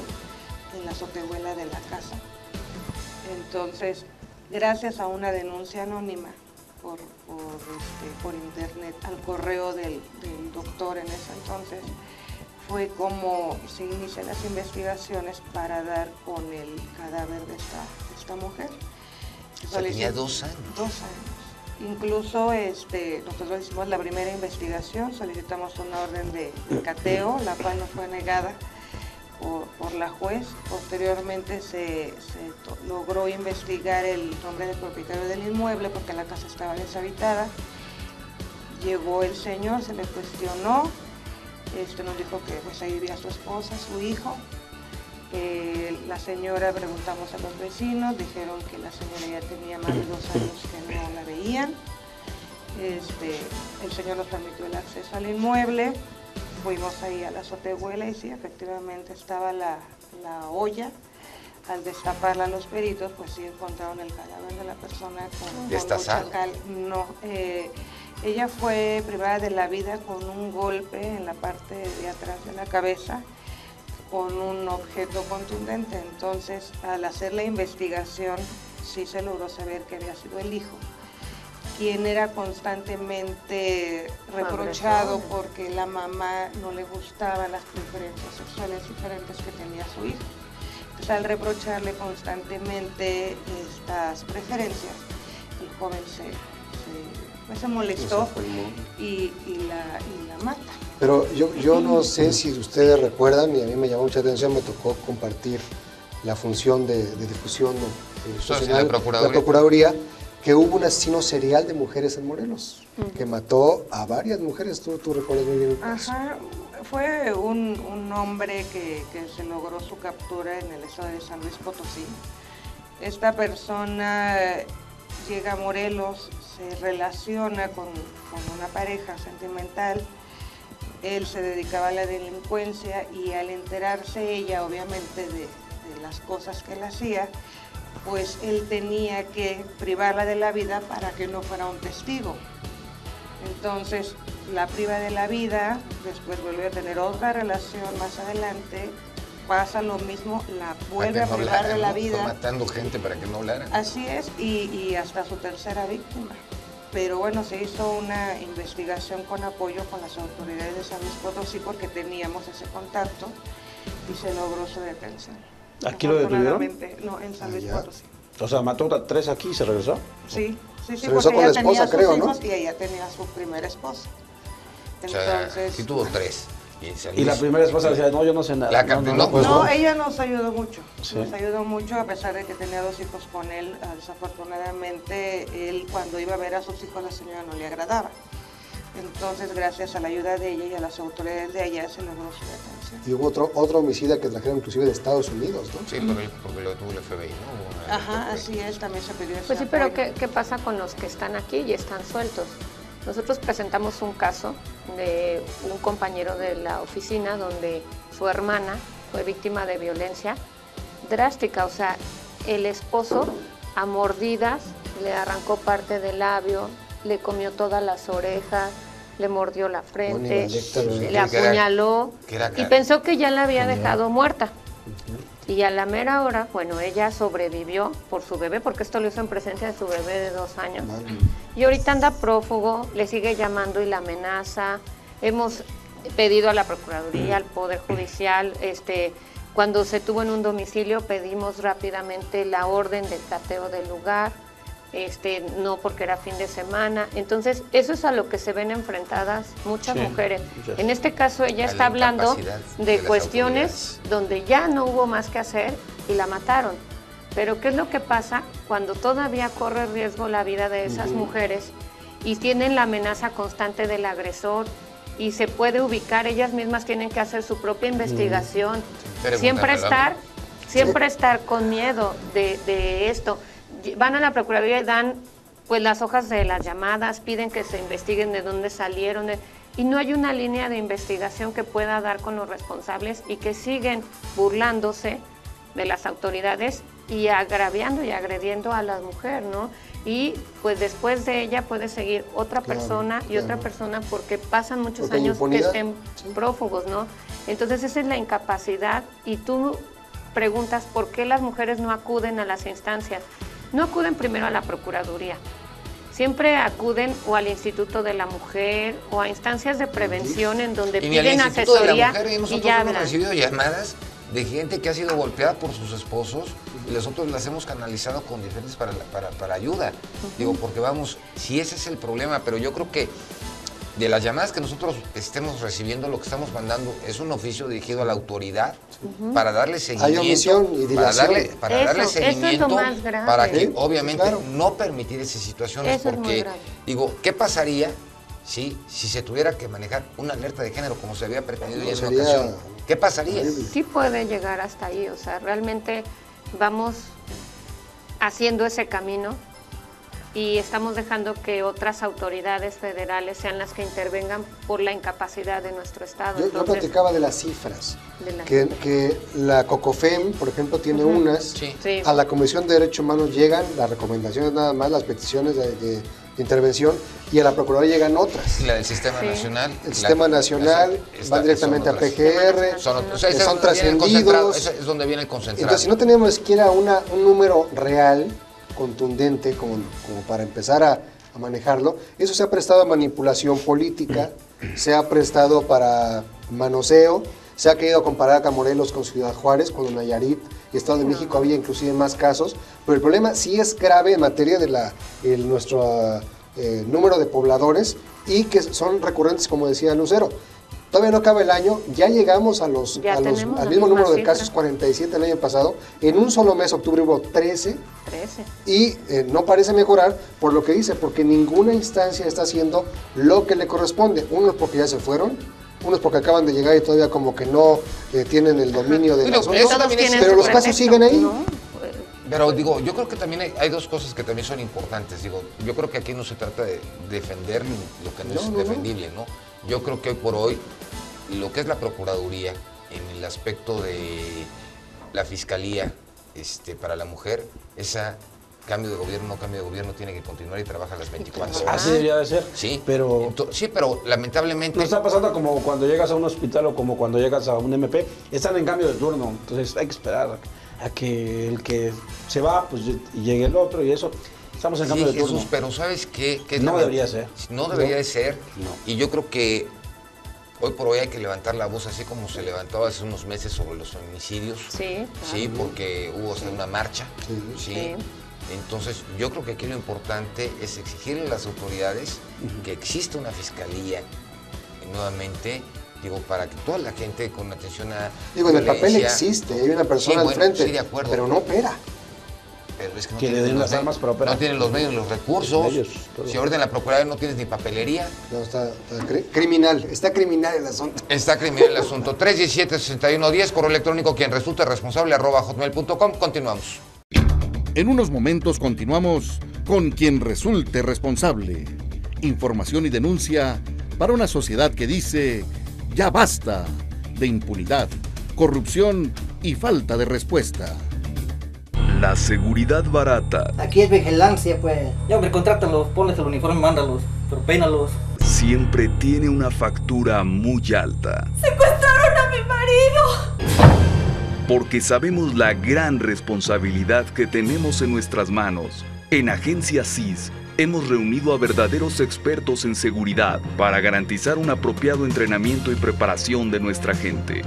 en la azotehuela de la casa. Entonces, gracias a una denuncia anónima por internet al correo del doctor en ese entonces, fue como se inician las investigaciones para dar con el cadáver de esta mujer. O sea, tenía 2 años. 2 años. Incluso nosotros hicimos la primera investigación, solicitamos una orden de cateo, la cual nos fue negada por la juez. Posteriormente se logró investigar el nombre del propietario del inmueble porque la casa estaba deshabitada. Llegó el señor, se le cuestionó, nos dijo que pues ahí vivía su esposa, su hijo. La señora, preguntamos a los vecinos, dijeron que la señora ya tenía más de 2 años que no la veían. El señor nos permitió el acceso al inmueble, fuimos ahí a la azotehuela y sí, efectivamente estaba la olla. Al destaparla los peritos, pues sí encontraron el cadáver de la persona con mucha cal. No, ella fue privada de la vida con un golpe en la parte de atrás de la cabeza, con un objeto contundente. Entonces, al hacer la investigación, sí se logró saber que había sido el hijo, quien era constantemente reprochado porque la mamá no le gustaban las preferencias sexuales diferentes que tenía su hijo. Entonces, al reprocharle constantemente estas preferencias, el joven se molestó y la mata. Pero yo no sé si ustedes recuerdan, y a mí me llamó mucha atención, me tocó compartir la función de difusión social, la Procuraduría, que hubo un asesino serial de mujeres en Morelos, que mató a varias mujeres. Tú recuerdas muy bien el caso. Ajá, fue un hombre que se logró su captura en el estado de San Luis Potosí. Esta persona llega a Morelos, se relaciona con una pareja sentimental. Él se dedicaba a la delincuencia y al enterarse ella, obviamente, de las cosas que él hacía, pues él tenía que privarla de la vida para que no fuera un testigo. Entonces, la priva de la vida, después vuelve a tener otra relación más adelante, pasa lo mismo, la vuelve a privar de la vida. Fue matando gente para que no hablara. Así es, y hasta su tercera víctima. Pero bueno, se hizo una investigación con apoyo con las autoridades de San Luis Potosí porque teníamos ese contacto y se logró su detención. ¿Aquí lo detuvieron? No, en San Luis Potosí. O sea, mató a 3 aquí y se regresó. Sí, se regresó con la esposa, creo, ¿no? Y ella tenía su primera esposa. Entonces, sí tuvo 3. Y la primera esposa decía, no, yo no sé nada. No, ella nos ayudó mucho. Sí. Nos ayudó mucho, a pesar de que tenía 2 hijos con él. Desafortunadamente, él cuando iba a ver a sus hijos, la señora no le agradaba. Entonces, gracias a la ayuda de ella y a las autoridades de ella, se logró su detención. Y hubo otro homicida que trajeron inclusive de Estados Unidos, ¿no? Sí, porque lo tuvo el FBI, ¿no? Ajá, así es, también se pidió ese Pues sí, pero ¿qué pasa con los que están aquí y están sueltos? Nosotros presentamos un caso de un compañero de la oficina donde su hermana fue víctima de violencia drástica. O sea, el esposo a mordidas le arrancó parte del labio, le comió todas las orejas, le mordió la frente, le apuñaló y pensó que ya la había dejado muerta. Y a la mera hora, bueno, ella sobrevivió por su bebé, porque esto lo hizo en presencia de su bebé de 2 años. Y ahorita anda prófugo, le sigue llamando y la amenaza. Hemos pedido a la Procuraduría, al Poder Judicial, cuando se tuvo en un domicilio pedimos rápidamente la orden de cateo del lugar, no porque era fin de semana. Entonces, eso es a lo que se ven enfrentadas muchas mujeres. En este caso, ella está hablando de cuestiones donde ya no hubo más que hacer y la mataron. Pero ¿qué es lo que pasa cuando todavía corre riesgo la vida de esas mujeres y tienen la amenaza constante del agresor y se puede ubicar, ellas mismas tienen que hacer su propia investigación, siempre estar con miedo de esto? Van a la Procuraduría y dan pues las hojas de las llamadas, piden que se investiguen de dónde salieron, y no hay una línea de investigación que pueda dar con los responsables y que siguen burlándose de las autoridades y agraviando y agrediendo a la mujer, ¿no? Y pues después de ella puede seguir otra persona y otra persona, porque pasan muchos años que estén prófugos, ¿no? Entonces esa es la incapacidad, y tú preguntas por qué las mujeres no acuden a las instancias. No acuden primero a la Procuraduría, siempre acuden o al Instituto de la Mujer o a instancias de prevención en donde piden asesoría. Nosotros hemos recibido llamadas de gente que ha sido golpeada por sus esposos y nosotros las hemos canalizado con diferentes para ayuda. Digo, porque vamos, si ese es el problema, pero yo creo que de las llamadas que nosotros estemos recibiendo, lo que estamos mandando es un oficio dirigido a la autoridad para darle seguimiento. Hay omisión y dilación. Para darle seguimiento, eso es lo más grave. para que obviamente no permitir esas situaciones, eso porque, digo, ¿qué pasaría si se tuviera que manejar una alerta de género como se había pretendido en una ocasión? ¿Qué pasaría? Sí puede llegar hasta ahí, o sea, realmente vamos haciendo ese camino y estamos dejando que otras autoridades federales sean las que intervengan por la incapacidad de nuestro Estado. Yo platicaba de las cifras, que la COCOFEM, por ejemplo, tiene unas, a la Comisión de Derechos Humanos llegan las recomendaciones nada más, las peticiones de intervención, y a la Procuraduría llegan otras. Y la del Sistema Nacional. El Sistema Nacional va directamente a PGR, son trascendidos. Es donde viene el concentrado. Entonces, si no tenemos ni siquiera un número real, contundente, como para empezar a manejarlo, eso se ha prestado a manipulación política, se ha prestado para manoseo, se ha querido comparar a Morelos con Ciudad Juárez, cuando Nayarit y Estado de México había inclusive más casos, pero el problema sí es grave en materia de nuestro número de pobladores, y que son recurrentes, como decía Lucero. Todavía no acaba el año, ya llegamos al mismo número de casos, 47 el año pasado. En un solo mes, octubre, hubo 13. Y no parece mejorar por lo que dice, porque ninguna instancia está haciendo lo que le corresponde. Unos porque ya se fueron, unos porque acaban de llegar y todavía como que no tienen el dominio del asunto, pero los casos siguen ahí. ¿No? Pero digo, yo creo que también hay dos cosas que también son importantes. Digo, yo creo que aquí no se trata de defender lo que no es defendible, ¿no? Yo creo que hoy por hoy lo que es la Procuraduría en el aspecto de la Fiscalía para la mujer, esa cambio de gobierno tiene que continuar y trabaja las 24 horas. Así debería de ser. Sí, pero lamentablemente... No está pasando como cuando llegas a un hospital o como cuando llegas a un MP, están en cambio de turno, entonces hay que esperar a que el que se va, pues llegue el otro, y eso... Estamos en cambio de turno. Jesús, pero ¿sabes qué? No debería ser. No debería de ser. No. Y yo creo que hoy por hoy hay que levantar la voz, así como se levantó hace unos meses sobre los feminicidios. Sí, claro. Sí, porque hubo una marcha. Sí. Entonces, yo creo que aquí lo importante es exigirle a las autoridades que exista una fiscalía nuevamente, digo, para que toda la gente con atención a en el papel existe, hay una persona al frente, de acuerdo, pero no opera. Pero es que que le den las armas para operar. No tienen los medios, los recursos. Si ahorita en la Procuraduría no tienes ni papelería. No, está criminal. Está criminal el asunto. Está criminal el asunto. 317-6110, correo electrónico, quien resulte responsable, @hotmail.com. Continuamos. En unos momentos continuamos con quien resulte responsable. Información y denuncia para una sociedad que dice ya basta de impunidad, corrupción y falta de respuesta. La seguridad barata. Aquí es vigilancia, pues. Ya, hombre, contrátalos, ponles el uniforme, mándalos, pero peínalos. Siempre tiene una factura muy alta. ¡Secuestraron a mi marido! Porque sabemos la gran responsabilidad que tenemos en nuestras manos. En Agencia CIS hemos reunido a verdaderos expertos en seguridad para garantizar un apropiado entrenamiento y preparación de nuestra gente.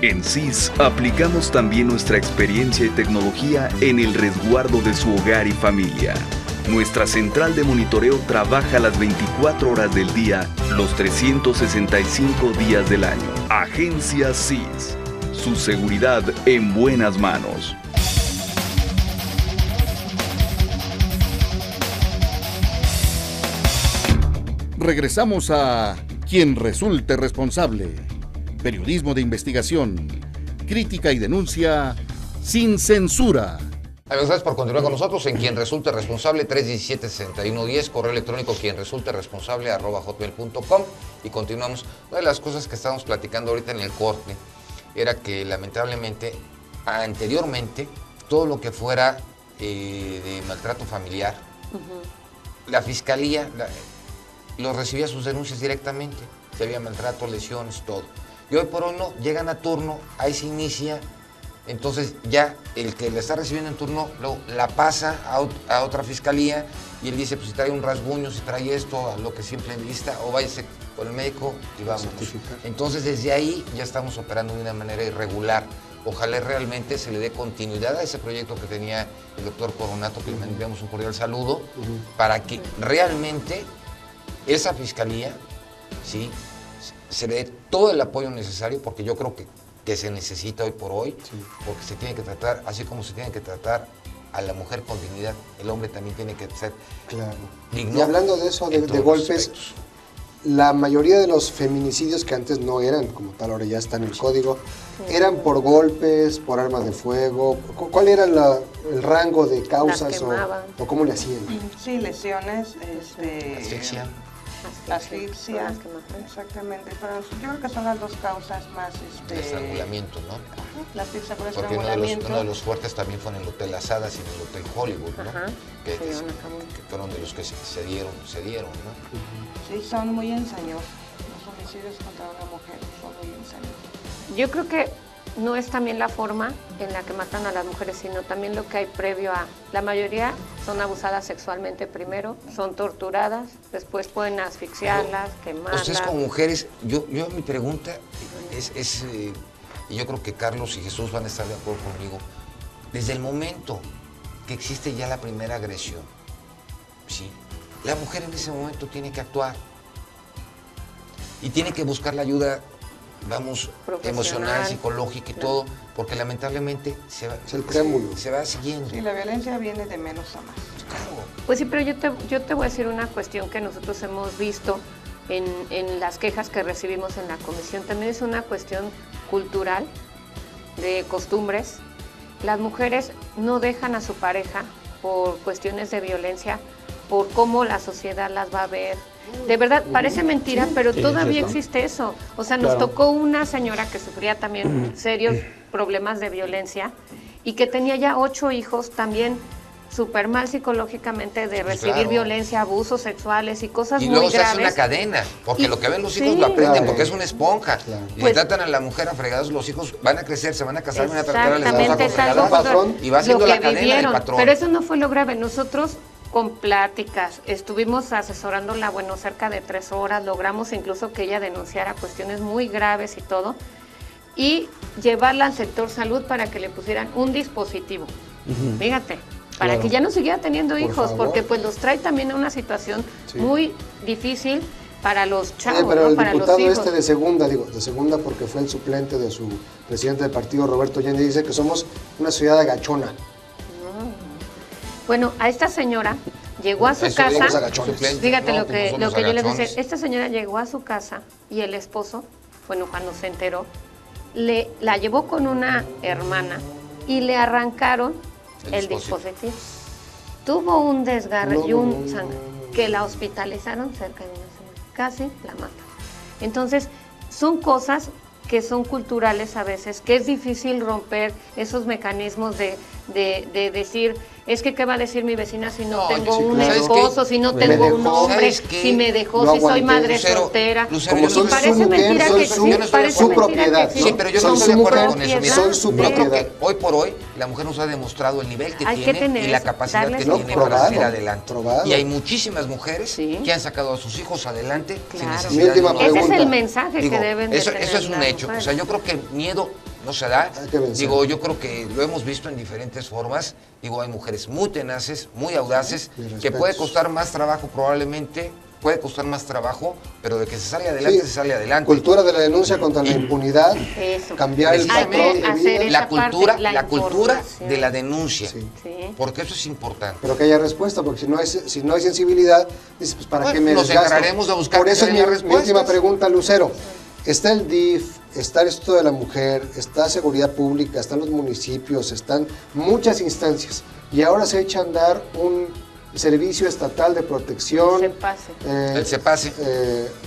En CIS aplicamos también nuestra experiencia y tecnología en el resguardo de su hogar y familia. Nuestra central de monitoreo trabaja las 24 horas del día, los 365 días del año. Agencia CIS. Su seguridad en buenas manos. Regresamos a Quien resulte responsable. Periodismo de investigación, crítica y denuncia sin censura. Gracias por continuar con nosotros en Quien resulte responsable, 317-6110, correo electrónico quienresulteresponsable@hotmail.com. Y continuamos. Una de las cosas que estábamos platicando ahorita en el corte era que lamentablemente, anteriormente, todo lo que fuera de maltrato familiar, la fiscalía lo recibía sus denuncias directamente. Si había maltrato, lesiones, todo. Y hoy por hoy no, llegan a turno, ahí se inicia. Entonces ya el que le está recibiendo en turno la pasa a otra fiscalía y él dice, pues si trae un rasguño, si trae esto, a lo que simple vista, o váyase con el médico y vamos. Entonces desde ahí ya estamos operando de una manera irregular. Ojalá realmente se le dé continuidad a ese proyecto que tenía el doctor Coronato, que le enviamos un cordial saludo, para que realmente esa fiscalía, ¿sí?, se le dé todo el apoyo necesario, porque yo creo que se necesita hoy por hoy, porque se tiene que tratar, así como se tiene que tratar a la mujer con dignidad, el hombre también tiene que ser digno. Y hablando de eso, de golpes, la mayoría de los feminicidios que antes no eran como tal, ahora ya están en el código, eran por golpes, por armas de fuego. ¿Cuál era el rango de causas o cómo le hacían? Sí, lesiones, asfixia. Asfixia, exactamente. Pero yo creo que son las dos causas más... El estrangulamiento, ¿no? La asfixia por porque estrangulamiento. Uno de los fuertes también fue en el Hotel Las Hadas y en el Hotel Hollywood, ¿no? Que fueron de los que se dieron, ¿no? Sí, son muy ensañosos. Los homicidios contra una mujer son muy ensañosos. Yo creo que no es también la forma en la que matan a las mujeres, sino también lo que hay previo a... La mayoría son abusadas sexualmente primero, son torturadas, después pueden asfixiarlas, quemarlas. Ustedes como mujeres, yo mi pregunta es y yo creo que Carlos y Jesús van a estar de acuerdo conmigo, desde el momento que existe ya la primera agresión, ¿sí?, la mujer en ese momento tiene que actuar y tiene que buscar la ayuda, emocional, psicológica y todo, porque lamentablemente se va siguiendo. Sí, la violencia viene de menos a más. Pues sí, pero yo te voy a decir una cuestión que nosotros hemos visto en las quejas que recibimos en la comisión. También es una cuestión cultural, de costumbres. Las mujeres no dejan a su pareja por cuestiones de violencia, por cómo la sociedad las va a ver. De verdad, parece mentira, pero todavía existe eso. O sea, nos tocó una señora que sufría también serios problemas de violencia y que tenía ya 8 hijos también súper mal psicológicamente de recibir violencia, abusos sexuales y cosas muy graves. Y luego se hace una cadena, porque lo que ven los hijos lo aprenden, porque es una esponja. Y le tratan a la mujer a fregados, los hijos van a crecer, se van a casar, van a tratar a la esposa y va haciendo la cadena del patrón. Pero eso no fue lo grave. Nosotros, con pláticas, estuvimos asesorándola, cerca de 3 horas, logramos incluso que ella denunciara cuestiones muy graves y todo, y llevarla al sector salud para que le pusieran un dispositivo, fíjate, para que ya no siguiera teniendo hijos, porque pues los trae también a una situación muy difícil para los chavos, pero el para diputado los hijos. de segunda porque fue el suplente de su presidente del partido, Roberto Allende, dice que somos una ciudad agachona. Bueno, a esta señora llegó a su casa, fíjate lo que yo les decía, esta señora llegó a su casa y el esposo, cuando se enteró, la llevó con una hermana y le arrancaron el dispositivo. Tuvo un desgarre y un sangre que la hospitalizaron cerca de una semana, casi la matan. Entonces, son cosas que son culturales a veces, que es difícil romper esos mecanismos de de decir, es que ¿qué va a decir mi vecina si no tengo sí, un claro. esposo, si no tengo un hombre, si me dejó, si soy madre soltera? Como son parece mentira que sí, parece su mentira propiedad. que Sí, pero yo no son estoy de acuerdo mujer, con eso. Mira, son su yo creo propiedad. que hoy por hoy la mujer nos ha demostrado el nivel que Hay que tiene tener y la eso, capacidad darles que el tiene probado, para salir adelante. probado. Y hay muchísimas mujeres Sí. que han sacado a sus hijos adelante sin Claro. necesidad Mi última de pregunta. Ese es el mensaje Digo, que deben de eso tener es un las hecho. mujeres. O sea, yo creo que miedo no se da. Hay que vencer. Digo, yo creo que lo hemos visto en diferentes formas. Digo, hay mujeres muy tenaces, muy audaces, Mis que respetos. puede costar más trabajo probablemente, puede costar más trabajo, pero de que se sale adelante, Sí. se sale adelante. Cultura de la denuncia contra la impunidad, Eso. cambiar el Hay patrón que de hacer vida, esa La cultura, parte, la la cultura información. de la denuncia, Sí. Sí. porque eso es importante. pero que haya respuesta, porque si no hay sensibilidad, dices, pues ¿para Bueno, qué me nos desgasto? encargaremos de buscar Por eso que es haya mi respuestas. última pregunta, Lucero. Está el DIF, está el Instituto de la Mujer, está Seguridad Pública, están los municipios, están muchas instancias. Y ahora se echa a andar un servicio estatal de protección, CEPASE. El CEPASE.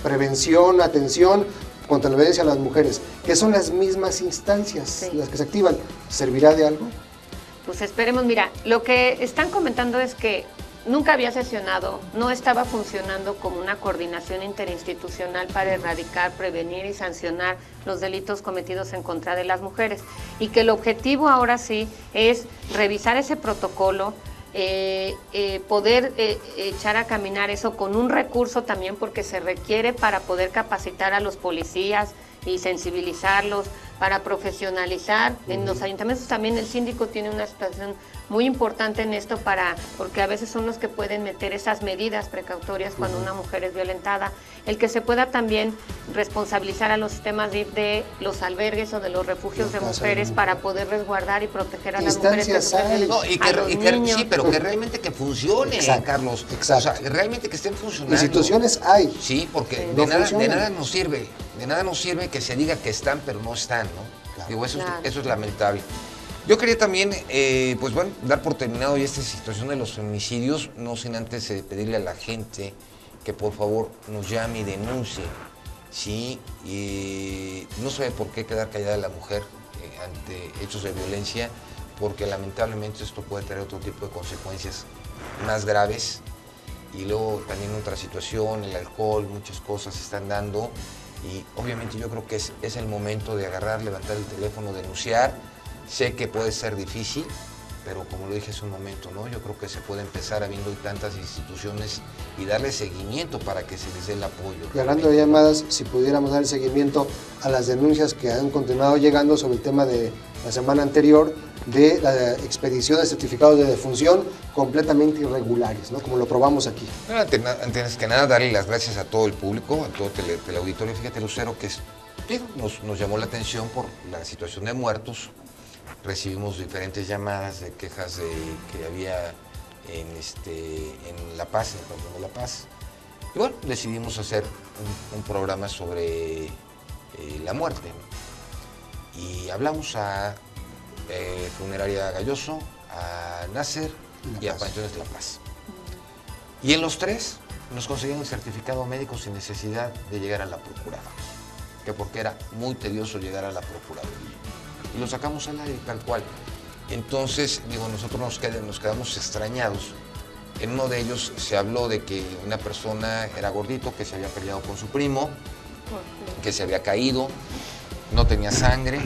Prevención, atención contra la violencia a las mujeres, que son las mismas instancias Sí. las que se activan. ¿Servirá de algo? Pues esperemos, mira, lo que están comentando es que nunca había sesionado, no estaba funcionando como una coordinación interinstitucional para erradicar, prevenir y sancionar los delitos cometidos en contra de las mujeres. Y que el objetivo ahora sí es revisar ese protocolo, poder echar a caminar eso con un recurso también, porque se requiere para poder capacitar a los policías y sensibilizarlos, para profesionalizar. En los ayuntamientos también el síndico tiene una situación muy importante en esto, porque a veces son los que pueden meter esas medidas precautorias cuando una mujer es violentada. El que se pueda también responsabilizar a los sistemas de los albergues o de los refugios de mujeres para poder resguardar y proteger a las mujeres que Instancias sufren hay. No, a los niños. sí, pero que realmente que funcione, Exacto, Carlos. exacto. O sea, realmente que estén funcionando. Instituciones hay. Sí, porque No de funcionan. nada nos sirve que se diga que están, pero no están, ¿no? Claro. Digo, eso, Claro. eso es lamentable. Yo quería también, pues bueno, dar por terminado ya esta situación de los feminicidios, no sin antes pedirle a la gente que por favor nos llame y denuncie, ¿sí? No sabe por qué quedar callada la mujer ante hechos de violencia, porque lamentablemente esto puede tener otro tipo de consecuencias más graves. Y luego también otra situación, el alcohol, muchas cosas se están dando. Y obviamente yo creo que es el momento de agarrar, levantar el teléfono, denunciar. Sé que puede ser difícil, pero como lo dije hace un momento, ¿no? Yo creo que se puede empezar habiendo tantas instituciones y darle seguimiento para que se les dé el apoyo. Y hablando de llamadas, si pudiéramos dar el seguimiento a las denuncias que han continuado llegando sobre el tema de la semana anterior, de la expedición de certificados de defunción completamente irregulares, ¿no? Como lo probamos aquí. Bueno, antes que nada, darle las gracias a todo el público, a todo el teleauditorio. Fíjate, Lucero, que nos llamó la atención por la situación de muertos. Recibimos diferentes llamadas de quejas que había en La Paz, en el Cantón de La Paz. Y bueno, decidimos hacer un programa sobre la muerte, ¿no? Y hablamos a Funeraria Galloso, a Nasser y a Panteones de La Paz. Y en los tres nos conseguían el certificado médico sin necesidad de llegar a la Procuraduría, que porque era muy tedioso llegar a la Procuraduría. Y lo sacamos al aire tal cual. Entonces, digo, nosotros nos quedamos extrañados. En uno de ellos se habló de que una persona era gordito, que se había peleado con su primo, que se había caído, no tenía sangre,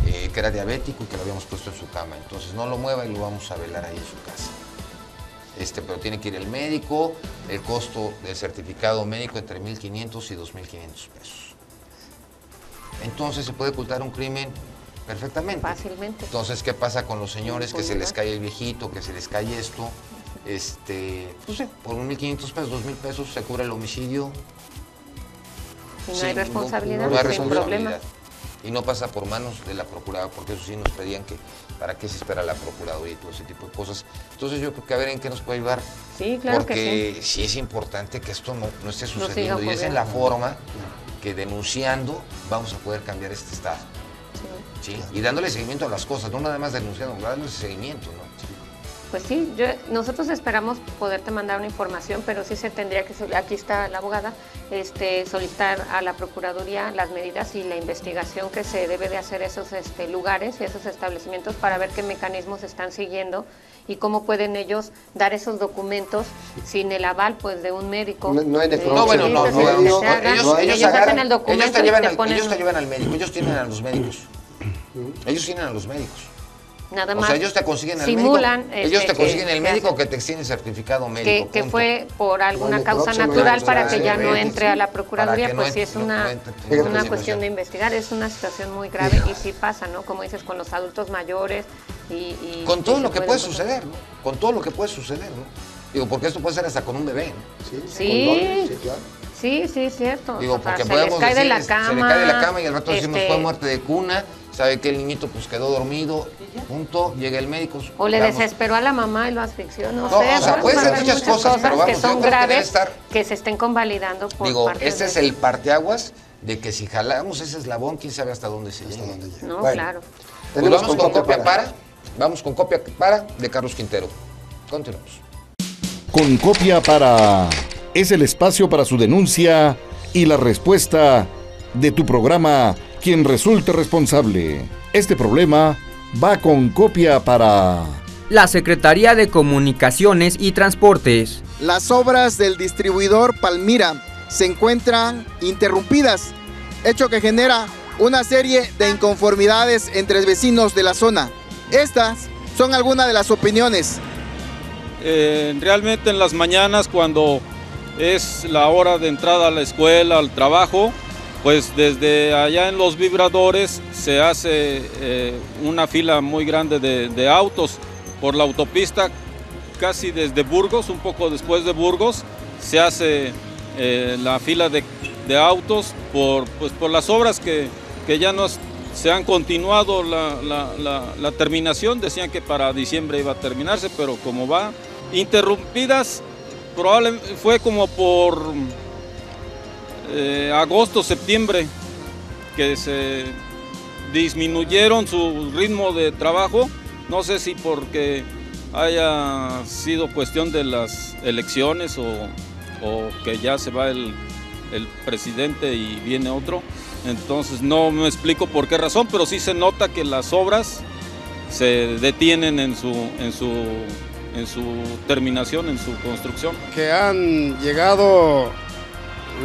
que era diabético y que lo habíamos puesto en su cama. Entonces no lo mueva y lo vamos a velar ahí en su casa. Pero tiene que ir el médico, el costo del certificado médico entre 1,500 y 2,500 pesos. Entonces se puede ocultar un crimen perfectamente. Fácilmente. Entonces, ¿qué pasa con los señores que se les cae el viejito, que se les cae esto? Pues sí, por 1,500 pesos, 2,000 pesos se cubre el homicidio. Y no hay responsabilidad, no hay sin responsabilidad. problema. Y no pasa por manos de la Procuraduría, porque eso sí nos pedían que para qué se espera la Procuraduría y todo ese tipo de cosas. Entonces yo creo que a ver en qué nos puede ayudar. Sí, claro porque que sí es importante que esto no esté siga sucediendo. Y esa es ocurriendo. la forma que denunciando vamos a poder cambiar este estado. ¿Sí? Y dándole seguimiento a las cosas, no nada más denunciando, dándole seguimiento, ¿no? Pues sí, nosotros esperamos poderte mandar una información, pero sí se tendría que, aquí está la abogada, solicitar a la Procuraduría las medidas y la investigación que se debe de hacer esos lugares y esos establecimientos para ver qué mecanismos están siguiendo y cómo pueden ellos dar esos documentos sin el aval pues de un médico. No hay ellos hacen el documento, ellos te llevan al médico, ellos tienen a los médicos. Ellos tienen a los médicos. Nada más. O sea, ellos te consiguen el simulan, médico. Ellos te consiguen el médico que te extiende certificado médico. Que fue por alguna causa natural para que ya no entre a la Procuraduría, pues sí es una cuestión de investigar, es una situación muy grave y sí pasa, ¿no? Como dices, con los adultos mayores y con todo lo que puede suceder, ¿no? Con todo lo que puede suceder, ¿no? Digo, porque esto puede ser hasta con un bebé, ¿no? Sí, claro. Sí, cierto. Digo, porque se les cae de la cama. Se le cae de la cama y al rato decimos fue muerte de cuna. Sabe que el niñito pues quedó dormido, punto, llega el médico. O le desesperó a la mamá y lo asfixió, no sé. O sea, puede ser muchas cosas, pero vamos, que son graves, que se estén convalidando por parte este es el parteaguas de que si jalamos ese eslabón, quién sabe hasta dónde se llega. No, bueno, claro. Pues vamos con copia para. Vamos con copia para de Carlos Quintero. Continuamos. Con copia para es el espacio para su denuncia y la respuesta de tu programa Quien resulte responsable. Este problema va con copia para la Secretaría de Comunicaciones y Transportes. Las obras del distribuidor Palmira se encuentran interrumpidas, hecho que genera una serie de inconformidades entre vecinos de la zona. Estas son algunas de las opiniones. Realmente en las mañanas, cuando es la hora de entrada a la escuela, al trabajo, pues desde allá en los vibradores se hace una fila muy grande de autos por la autopista, casi desde Burgos, un poco después de Burgos, se hace la fila de autos por las obras que ya no se han continuado la terminación. Decían que para diciembre iba a terminarse, pero como va interrumpidas, probablemente fue como por agosto, septiembre, que se disminuyeron su ritmo de trabajo. No sé si porque haya sido cuestión de las elecciones o que ya se va el presidente y viene otro. Entonces no me explico por qué razón, pero sí se nota que las obras se detienen en su terminación, en su construcción. Que han llegado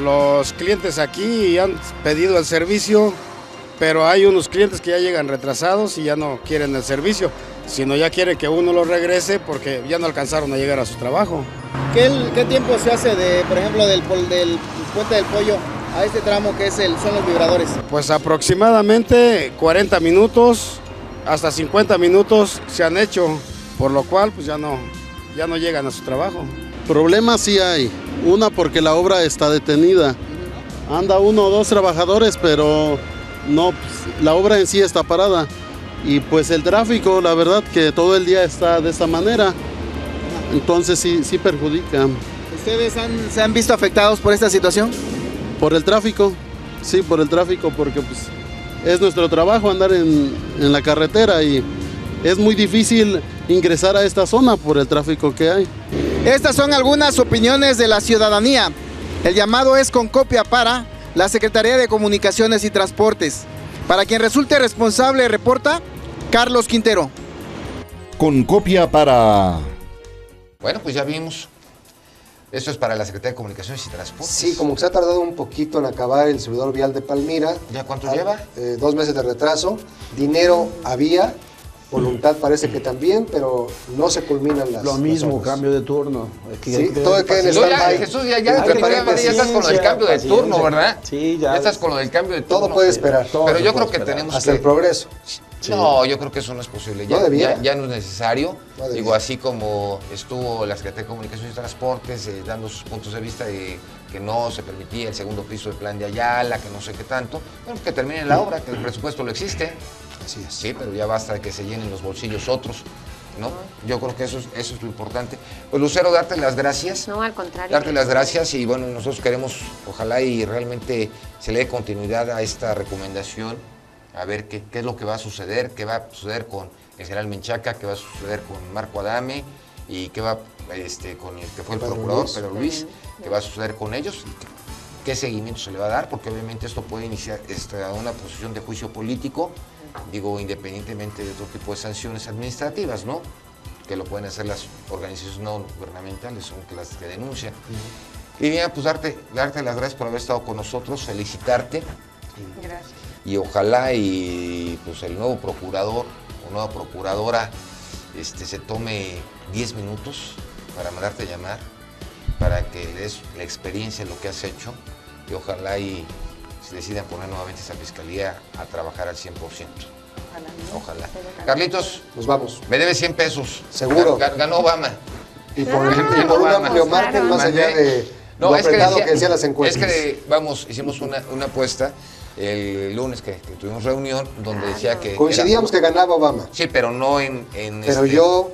los clientes aquí y han pedido el servicio, pero hay unos clientes que ya llegan retrasados y ya no quieren el servicio, sino ya quieren que uno lo regrese porque ya no alcanzaron a llegar a su trabajo. ¿Qué tiempo se hace, por ejemplo, del Puente del Pollo a este tramo que son los vibradores? Pues aproximadamente 40 minutos hasta 50 minutos se han hecho, por lo cual pues ya no llegan a su trabajo. Problemas sí hay. Una, porque la obra está detenida. Anda 1 o 2 trabajadores, pero no, pues, la obra en sí está parada. Y pues el tráfico, la verdad que todo el día está de esta manera. Entonces sí perjudica. ¿Ustedes se han visto afectados por esta situación? Por el tráfico, sí, por el tráfico, porque pues es nuestro trabajo andar en la carretera y es muy difícil ingresar a esta zona por el tráfico que hay. Estas son algunas opiniones de la ciudadanía. El llamado es con copia para la Secretaría de Comunicaciones y Transportes. Para quien resulte responsable, reporta Carlos Quintero. Con copia para... Bueno, pues ya vimos. Esto es para la Secretaría de Comunicaciones y Transportes. Sí, como que se ha tardado un poquito en acabar el servidor vial de Palmira. ¿Ya cuánto lleva? 2 meses de retraso. Dinero había, voluntad parece que también, pero no se culminan las Lo mismo, obras. Cambio de turno. Sí, todo queda en stand-by. Jesús, ya estás con lo del cambio de turno, ¿verdad? Sí, ya. Ya estás con lo del cambio de turno. Todo puede esperar. Pero yo creo que tenemos hasta el progreso. Sí. No, yo creo que eso no es posible. Ya no es necesario. No Digo, así como estuvo la Secretaría de Comunicaciones y Transportes dando sus puntos de vista de que no se permitía el segundo piso del plan de Ayala, que no sé qué tanto. Bueno, que termine la obra, que el presupuesto lo existe. Así es. Sí, pero ya basta de que se llenen los bolsillos otros, ¿no? Yo creo que eso es lo importante. Pues Lucero, darte las gracias. No, al contrario. Darte las gracias y bueno, nosotros queremos, ojalá y realmente se le dé continuidad a esta recomendación a ver qué es lo que va a suceder, qué va a suceder con el general Menchaca, qué va a suceder con Marco Adame y qué va con el que fue el procurador, Pedro Luis, qué va a suceder con ellos, qué seguimiento se le va a dar, porque obviamente esto puede iniciar una posición de juicio político, digo, independientemente de otro tipo de sanciones administrativas, ¿no? Que lo pueden hacer las organizaciones no gubernamentales, son las que denuncian. Y bien, pues darte las gracias por haber estado con nosotros, felicitarte. Gracias. Y ojalá pues el nuevo procurador o nueva procuradora se tome 10 minutos para mandarte a llamar, para que le des la experiencia de lo que has hecho, y ojalá se decidan poner nuevamente esa fiscalía a trabajar al 100%. Ojalá. Carlitos, nos vamos. Me debes 100 pesos. Seguro. Ganó Obama. Y por un amplio margen, más allá de lo apretado que decían las encuestas. Es que, hicimos una apuesta el lunes que tuvimos reunión donde decía que... Coincidíamos que ganaba Obama. Sí, pero no en pero yo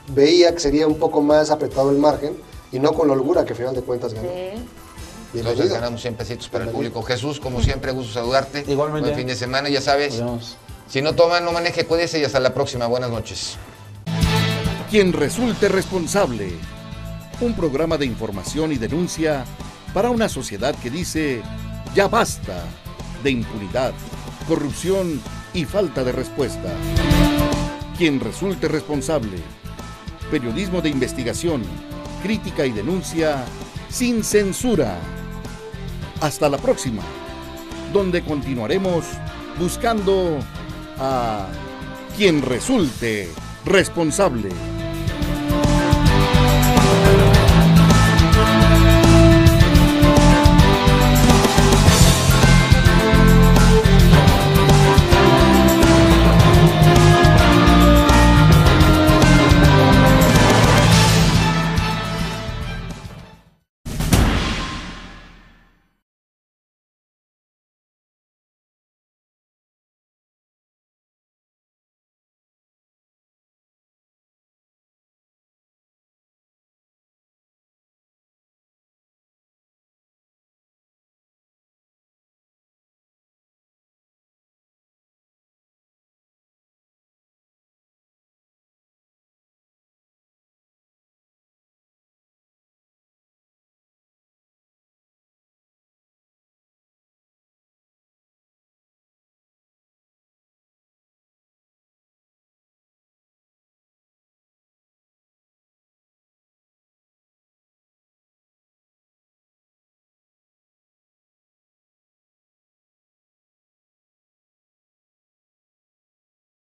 veía que sería un poco más apretado el margen y no con la holgura que al final de cuentas ganó. Entonces ganamos 100 pesitos para el público. Jesús, como siempre, gusto saludarte. Igualmente. Buen fin de semana, ya sabes. Si no toma, no maneje, cuídese y hasta la próxima. Buenas noches. Quien resulte responsable. Un programa de información y denuncia para una sociedad que dice ya basta de impunidad, corrupción y falta de respuesta. Quien resulte responsable. Periodismo de investigación, crítica y denuncia sin censura. Hasta la próxima, donde continuaremos buscando a quien resulte responsable.